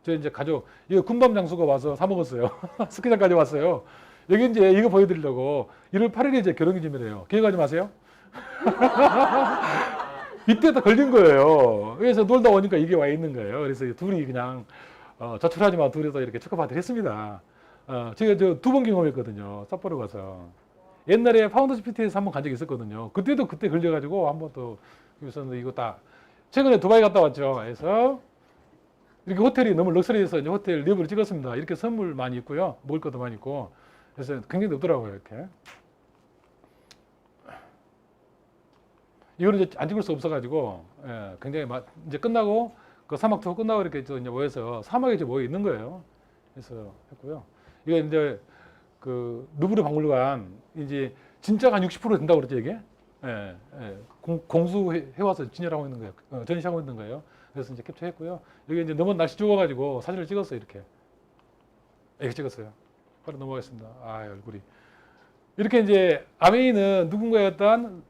저 이제 가족, 이거 군밤 장수가 와서 사 먹었어요. 스키장까지 왔어요. 여기 이제 이거 보여드리려고 1월 8일에 이제 결혼기념일이에요. 기억하지 마세요. 이때도 걸린 거예요. 그래서 놀다 오니까 이게 와 있는 거예요. 그래서 둘이 그냥 저출하지만 둘이서 이렇게 축하 파티를 했습니다. 제가 저 2번 경험했거든요. 삿포로 가서. 옛날에 파운더스 PT에서 한번 간 적이 있었거든요. 그때도 그때 걸려가지고 한번 또 있었는데 이거 딱 최근에 두바이 갔다 왔죠. 그래서 이렇게 호텔이 너무 럭셔리해서 이제 호텔 리뷰를 찍었습니다. 이렇게 선물 많이 있고요. 먹을 것도 많이 있고. 그래서 굉장히 높더라고요. 이렇게. 이거는 이제 안 찍을 수 없어가지고, 예, 굉장히 이제 끝나고, 그 사막 투어 끝나고 이렇게 이제 모여서 사막에 이제 모여 있는 거예요. 그래서 했고요. 이게 이제 그 루브르 박물관, 이제 진짜가 한 60% 된다고 그랬죠, 이게? 예, 예. 공수해와서 진열하고 있는 거예요. 전시하고 있는 거예요. 그래서 이제 캡처했고요. 여기 이제 너무 날씨 좋아가지고 사진을 찍었어요, 이렇게. 이렇게 찍었어요. 바로 넘어가겠습니다. 아, 얼굴이. 이렇게 이제 아메이는 누군가의 어떤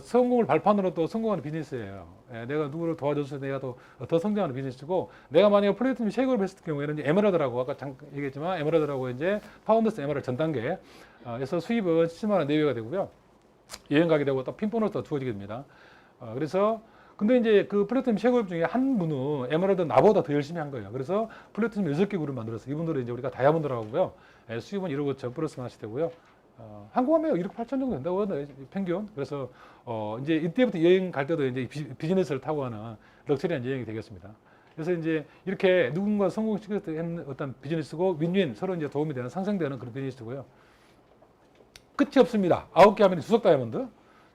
성공을 발판으로 또 성공하는 비즈니스예요. 예, 내가 누구를 도와줘서 내가 더 성장하는 비즈니스고, 내가 만약에 플래티넘 쉐이크를 했을 경우에는 이제 에메랄드라고 아까 잠깐 얘기했지만 에메랄드라고 이제 파운더스 에메랄드 전 단계에서 수입은 70만 원 내외가 되고요. 여행 가게 되고 또 핀 보너스가 주어지게 됩니다. 그래서 근데 이제 그 플래티넘 쉐이크 중에 한 분은 에메랄드 나보다 더 열심히 한 거예요. 그래서 플래티넘 6개 그룹을 만들었어요. 이분들은 이제 우리가 다이아몬드라고 하고요. 수입은 1억 5천 플러스 하나씩 되고요. 한국 하면 1억 8천 정도 된다고 하네요, 평균. 그래서 이제 이때부터 여행 갈 때도 이제 비즈니스를 타고 가는 럭셔리한 여행이 되겠습니다. 그래서 이제 이렇게 누군가 성공시킬 때 하는 어떤 비즈니스고 윈윈 서로 이제 도움이 되는 상생되는 그런 비즈니스고요. 끝이 없습니다. 9개 하면 수석 다이아몬드.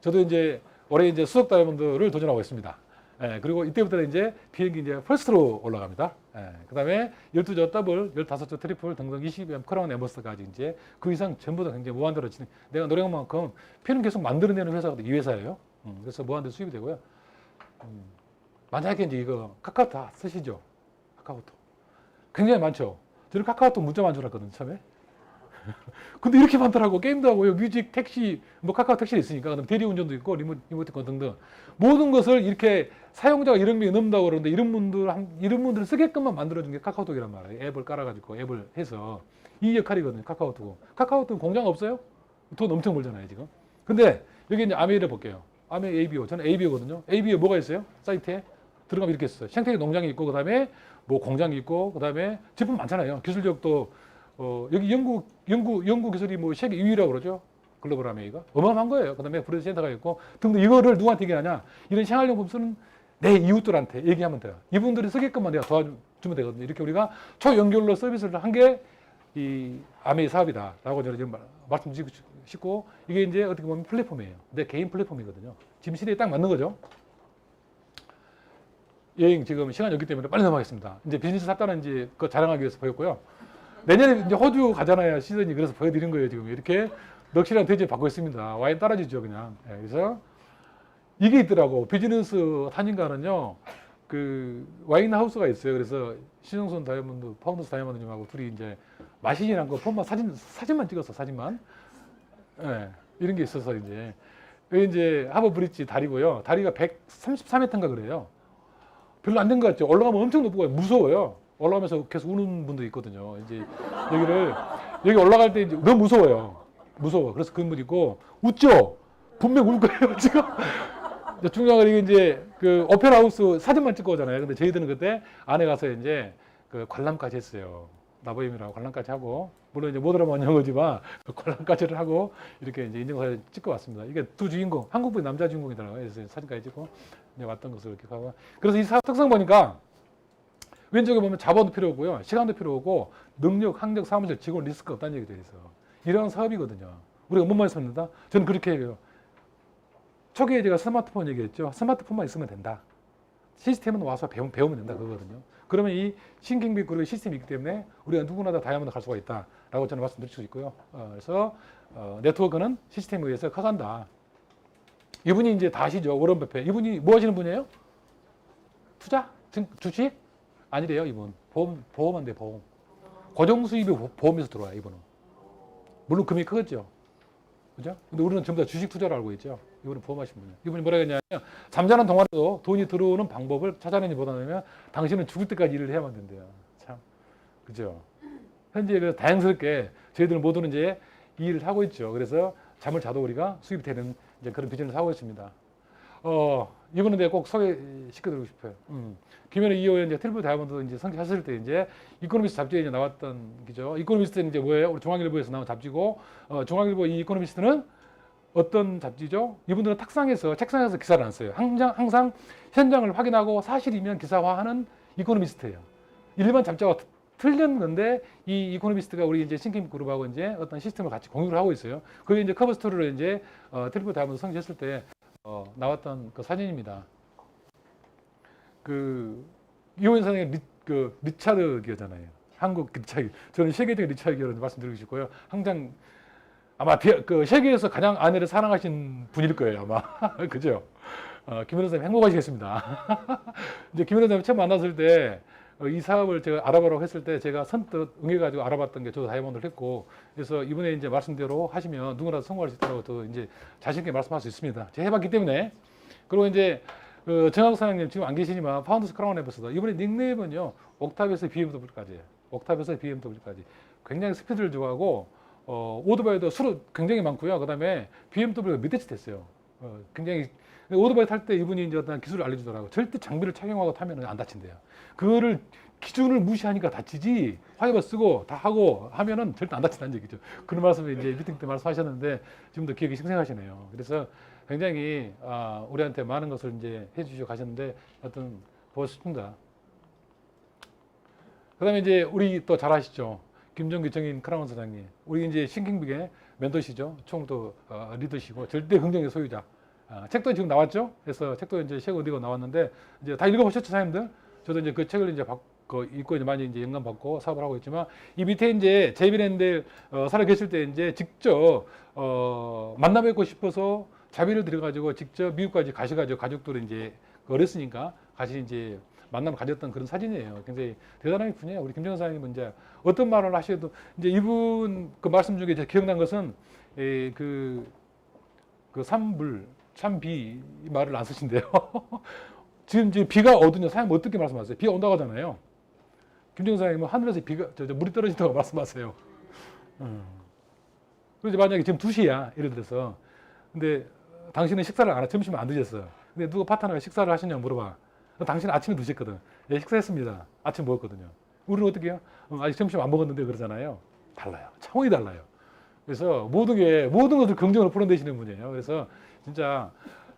저도 이제 올해 이제 수석 다이아몬드를 도전하고 있습니다. 예, 그리고 이때부터 이제 비행기 이제 퍼스트로 올라갑니다. 예, 그 다음에 12조 더블, 15조 트리플 등등 20여 크라운 에버스까지 이제 그 이상 전부 다 굉장히 무한대로 진행. 내가 노력한 만큼 필은 계속 만들어내는 회사가 이 회사예요. 그래서 무한대로 수입이 되고요. 만약에 이제 이거 카카오톡 다 쓰시죠? 카카오톡. 굉장히 많죠? 저는 카카오톡 문자 만줄 알았거든요, 처음에. 근데 이렇게 많더라고. 게임도 하고요. 뮤직, 택시, 뭐 카카오 택시가 있으니까. 그다음 대리운전도 있고, 리모컨 등등. 모든 것을 이렇게 사용자가 이런 명이 넘는다고 그러는데 이런 분들을 쓰게끔만 만들어준 게 카카오톡이란 말이에요. 앱을 깔아가지고 앱을 해서. 이 역할이거든요. 카카오톡은. 카카오톡은 공장 없어요? 돈 엄청 벌잖아요, 지금. 근데 여기 이제 아메이를 볼게요. 아메이 ABO. 저는 ABO거든요. ABO 뭐가 있어요? 사이트에. 들어가면 이렇게 있어요. 생태계 농장이 있고, 그 다음에 뭐 공장이 있고, 그 다음에 제품 많잖아요. 기술력도 여기 연구 기술이 뭐 세계 2위라고 그러죠. 글로벌 아메이가. 어마어마한 거예요. 그 다음에 브레드 센터가 있고 등등. 이거를 누구한테 얘기하냐. 이런 생활용품 쓰는 내 이웃들한테 얘기하면 돼요. 이분들이 쓰게끔만 내가 도와주면 되거든요. 이렇게 우리가 초연결로 서비스를 한 게 이 아메이 사업이다. 라고 저는 지금 말씀드리고 싶고, 이게 이제 어떻게 보면 플랫폼이에요. 내 개인 플랫폼이거든요. 지금 시대에 딱 맞는 거죠. 여행 지금 시간이 없기 때문에 빨리 넘어가겠습니다. 이제 비즈니스 샀다는 이제 그거 자랑하기 위해서 보였고요. 내년에 이제 호주 가잖아요, 시즌이. 그래서 보여드린 거예요, 지금. 이렇게 럭셔리한 대접 받고 있습니다. 와인 따라주죠, 그냥. 예, 그래서 이게 있더라고. 비즈니스 탄인가는요, 그 와인 하우스가 있어요. 그래서 신영선 다이아몬드, 파운더스 다이아몬드님하고 둘이 이제 마시진 않고 폰만 사진만 찍었어, 사진만. 예, 이런 게 있어서 이제. 여기 이제 하버 브릿지 다리고요. 다리가 133m인가 그래요. 별로 안 된 것 같죠? 올라가면 엄청 높고 무서워요. 올라가면서 계속 우는 분도 있거든요. 이제 여기 올라갈 때 이제 너무 무서워요. 무서워. 그래서 그분 있고 웃죠. 분명 울 거예요 지금. 중요한 건 이게 그 오페라 하우스 사진만 찍고 오잖아요. 근데 저희들은 그때 안에 가서 이제 그 관람까지 했어요. 나보임이라고 관람까지 하고, 물론 이제 못 들어본 영어지만 관람까지를 하고 이렇게 이제 인증사진 찍고 왔습니다. 이게 두 주인공, 한국분이 남자 주인공이더라고요. 그래서 사진까지 찍고 이제 왔던 것을 이렇게 하고. 그래서 이 사업 특성 보니까 왼쪽에 보면 자본도 필요 없고요. 시간도 필요 없고 능력, 학력, 사무실, 직원 리스크가 없다는 얘기 되어 있어. 이런 사업이거든요. 우리가 뭔 말 썼는다? 저는 그렇게 해요. 초기에 제가 스마트폰 얘기했죠. 스마트폰만 있으면 된다. 시스템은 와서 배우면 된다 그거거든요. 그러면 이 신경비 그룹의 시스템이 있기 때문에 우리가 누구나 다 다이아몬드 갈 수가 있다라고 저는 말씀드릴 수 있고요. 그래서 네트워크는 시스템에 의해서 커간다. 이분이 이제 다 아시죠? 워런 버핏. 이분이 뭐 하시는 분이에요? 투자? 주식? 아니래요, 이분. 보험한데, 보험. 고정 수입이 보험에서 들어와요, 이분은. 물론 금액이 크겠죠. 그죠? 근데 우리는 전부 다 주식 투자를 알고 있죠. 이분은 보험하신 분이에요. 이분이 뭐라 했냐면, 잠자는 동안에도 돈이 들어오는 방법을 찾아내지 못하면 당신은 죽을 때까지 일을 해야만 된대요. 참. 그죠? 현재 그래서 다양스럽게 저희들 모두는 이제 이 일을 하고 있죠. 그래서 잠을 자도 우리가 수입이 되는 이제 그런 비전을 하고 있습니다. 이분은 내가 꼭 소개시켜드리고 싶어요. 김현우 이호연 이제 트리플 다이아몬드 이제 성취하셨을 때 이제 이코노미스트 잡지에 이제 나왔던 기죠. 이코노미스트는 이제 뭐예요? 우리 중앙일보에서 나온 잡지고, 중앙일보 이 이코노미스트는 어떤 잡지죠? 이분들은 책상에서 기사를 안 써요. 항상 현장을 확인하고 사실이면 기사화하는 이코노미스트예요. 일반 잡지와 틀린 건데 이 이코노미스트가 우리 이제 신킴 그룹하고 이제 어떤 시스템을 같이 공유를 하고 있어요. 그게 이제 커버 스토리로 이제 트리플 다이아몬드 성취했을 때 나왔던 그 사진입니다. 그 이호연 선생님 리차드 기어잖아요. 한국 리차드. 저는 세계적인 리차드 기어를 말씀드리고 싶고요. 항상 아마 그 세계에서 가장 아내를 사랑하신 분일 거예요, 아마. 그죠? 김현우 선생님 행복하시겠습니다. 이제 김현우 선생님 처음 만났을 때 이 사업을 제가 알아보라고 했을 때 제가 선뜻 응해가지고 알아봤던 게 저도 다이아몬드를 했고, 그래서 이번에 이제 말씀대로 하시면 누구라도 성공할 수 있다고 또 이제 자신있게 말씀할 수 있습니다. 제가 해봤기 때문에. 그리고 이제 정학수 사장님 지금 안 계시지만 파운더스 크라운 앰버서더 이번에 닉네임은요 옥탑에서 BMW까지예요. 옥탑에서 BMW까지 굉장히 스피드를 좋아하고 오토바이도 수로 굉장히 많고요. 그다음에 BMW가 밑에치 됐어요. 굉장히 오토바이 탈 때 이분이 이제 어떤 기술을 알려주더라고요. 절대 장비를 착용하고 타면 안 다친대요. 그거를 기준을 무시하니까 다치지, 화이버 쓰고 다 하고 하면은 절대 안 다친다는 얘기죠. 그런 말씀을 이제 미팅 때 말씀하셨는데 지금도 기억이 생생하시네요. 그래서 굉장히 우리한테 많은 것을 이제 해주시고 가셨는데 어떤 보고 싶습니다. 그다음에 이제 우리 또 잘 아시죠? 김종규 정인 크라운 사장님. 우리 이제 싱킹빅의 멘토시죠. 총 또 리더시고 절대 긍정의 소유자. 책도 지금 나왔죠? 그래서 책도 이제 책 어디고 나왔는데 이제 다 읽어보셨죠, 사장님들? 저도 이제 그 책을 이제 읽고 이제 많이 이제 영감 받고 사업을 하고 있지만 이 밑에 이제 제비랜드 살아 계실 때 이제 직접 만나 뵙고 싶어서 자비를 들여가지고 직접 미국까지 가셔가지고 가족들을 이제 어렸으니까 같이 이제 만남을 가졌던 그런 사진이에요. 굉장히 대단하게 분이에요. 우리 김정은 사장님은 이제 어떤 말을 하셔도 이제 이분 그 말씀 중에 제가 기억난 것은 그 삼비 말을 안 쓰신대요. 지금 비가 오더니 사장님 어떻게 말씀하세요? 비가 온다고 하잖아요. 김정은 사장님은 하늘에서 물이 떨어진다고 말씀하세요. 그래서 만약에 지금 2시야 예를 들어서 근데 당신은 식사를 안 하, 점심을 안 드셨어요. 근데 누가 파트너가 식사를 하셨냐고 물어봐. 당신은 아침에 드셨거든. 예, 식사했습니다. 아침 먹었거든요. 우리는 어떻게 해요? 아직 점심 안 먹었는데 그러잖아요. 달라요. 차원이 달라요. 그래서 모든 것을 긍정으로 풀어내시는 분이에요. 그래서 진짜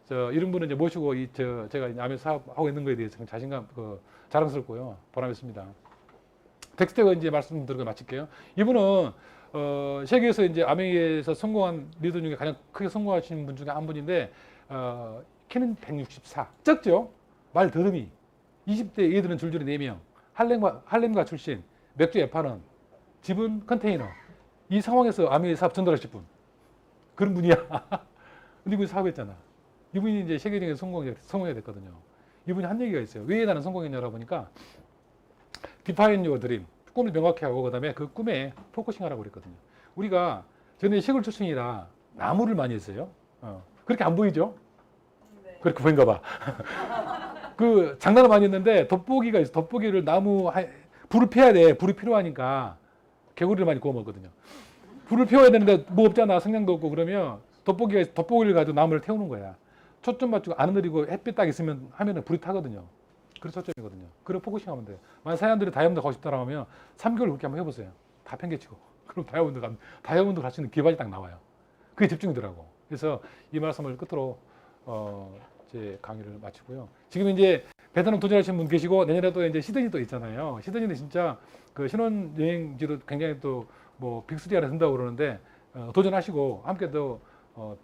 이런 분을 이제 모시고 제가 아메 사업하고 있는 거에 대해서 자신감, 자랑스럽고요. 보람있습니다. 텍스트가 이제 말씀드리고 마칠게요. 이분은 세계에서 이제 아메이에서 성공한 리더 중에 가장 크게 성공하신 분 중에 한 분인데 키는 164. 적죠? 말 더듬이. 20대 애들은 줄줄이 4명. 할렘가 출신. 맥주 에파는. 집은 컨테이너. 이 상황에서 아메이 사업 전달하실 분. 그런 분이야. 근데 이분이 사업했잖아. 이분이 이제 세계적인 성공이 됐거든요. 이분이 한 얘기가 있어요. 왜 나는 성공했냐고 보니까 Define your dream. 꿈을 명확히 하고 그다음에 그 꿈에 포커싱 하라고 그랬거든요. 우리가 전에 시골 출신이라 나무를 많이 했어요. 그렇게 안 보이죠? 네. 그렇게 보인가 봐. 그 장난을 많이 했는데 돋보기가 있어. 돋보기를 불을 피워야 돼. 불이 필요하니까 개구리를 많이 구워 먹거든요. 불을 피워야 되는데 뭐 없잖아. 성냥도 없고 그러면 돋보기를 가지고 나무를 태우는 거야. 초점 맞추고 안 흐리고 햇빛 딱 있으면 하면은 불이 타거든요. 그래서 초점이거든요. 그래 포커싱 하면 돼요. 만약 사람들이 다이아몬드 가고 싶다고 하면 3개월 그렇게 한번 해보세요. 다 팽개치고. 그럼 다이아몬드 갈 수 있는 기반이 딱 나와요. 그게 집중이더라고. 그래서 이 말씀을 끝으로 제 강의를 마치고요. 지금 이제 베트남 도전하시는 분 계시고 내년에도 이제 시드니 또 있잖아요. 시드니는 진짜 그 신혼여행지도 굉장히 또 뭐 빅3 안에 든다고 그러는데 도전하시고 함께 또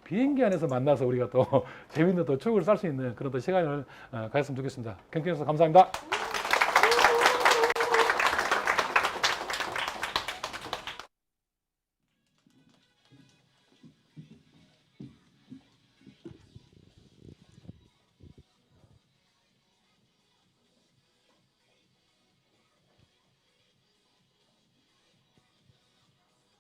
비행기 안에서 만나서 우리가 또 재밌는 또 추억을 쌀 수 있는 그런 또 시간을 가졌으면 좋겠습니다. 경청해 주셔서 감사합니다.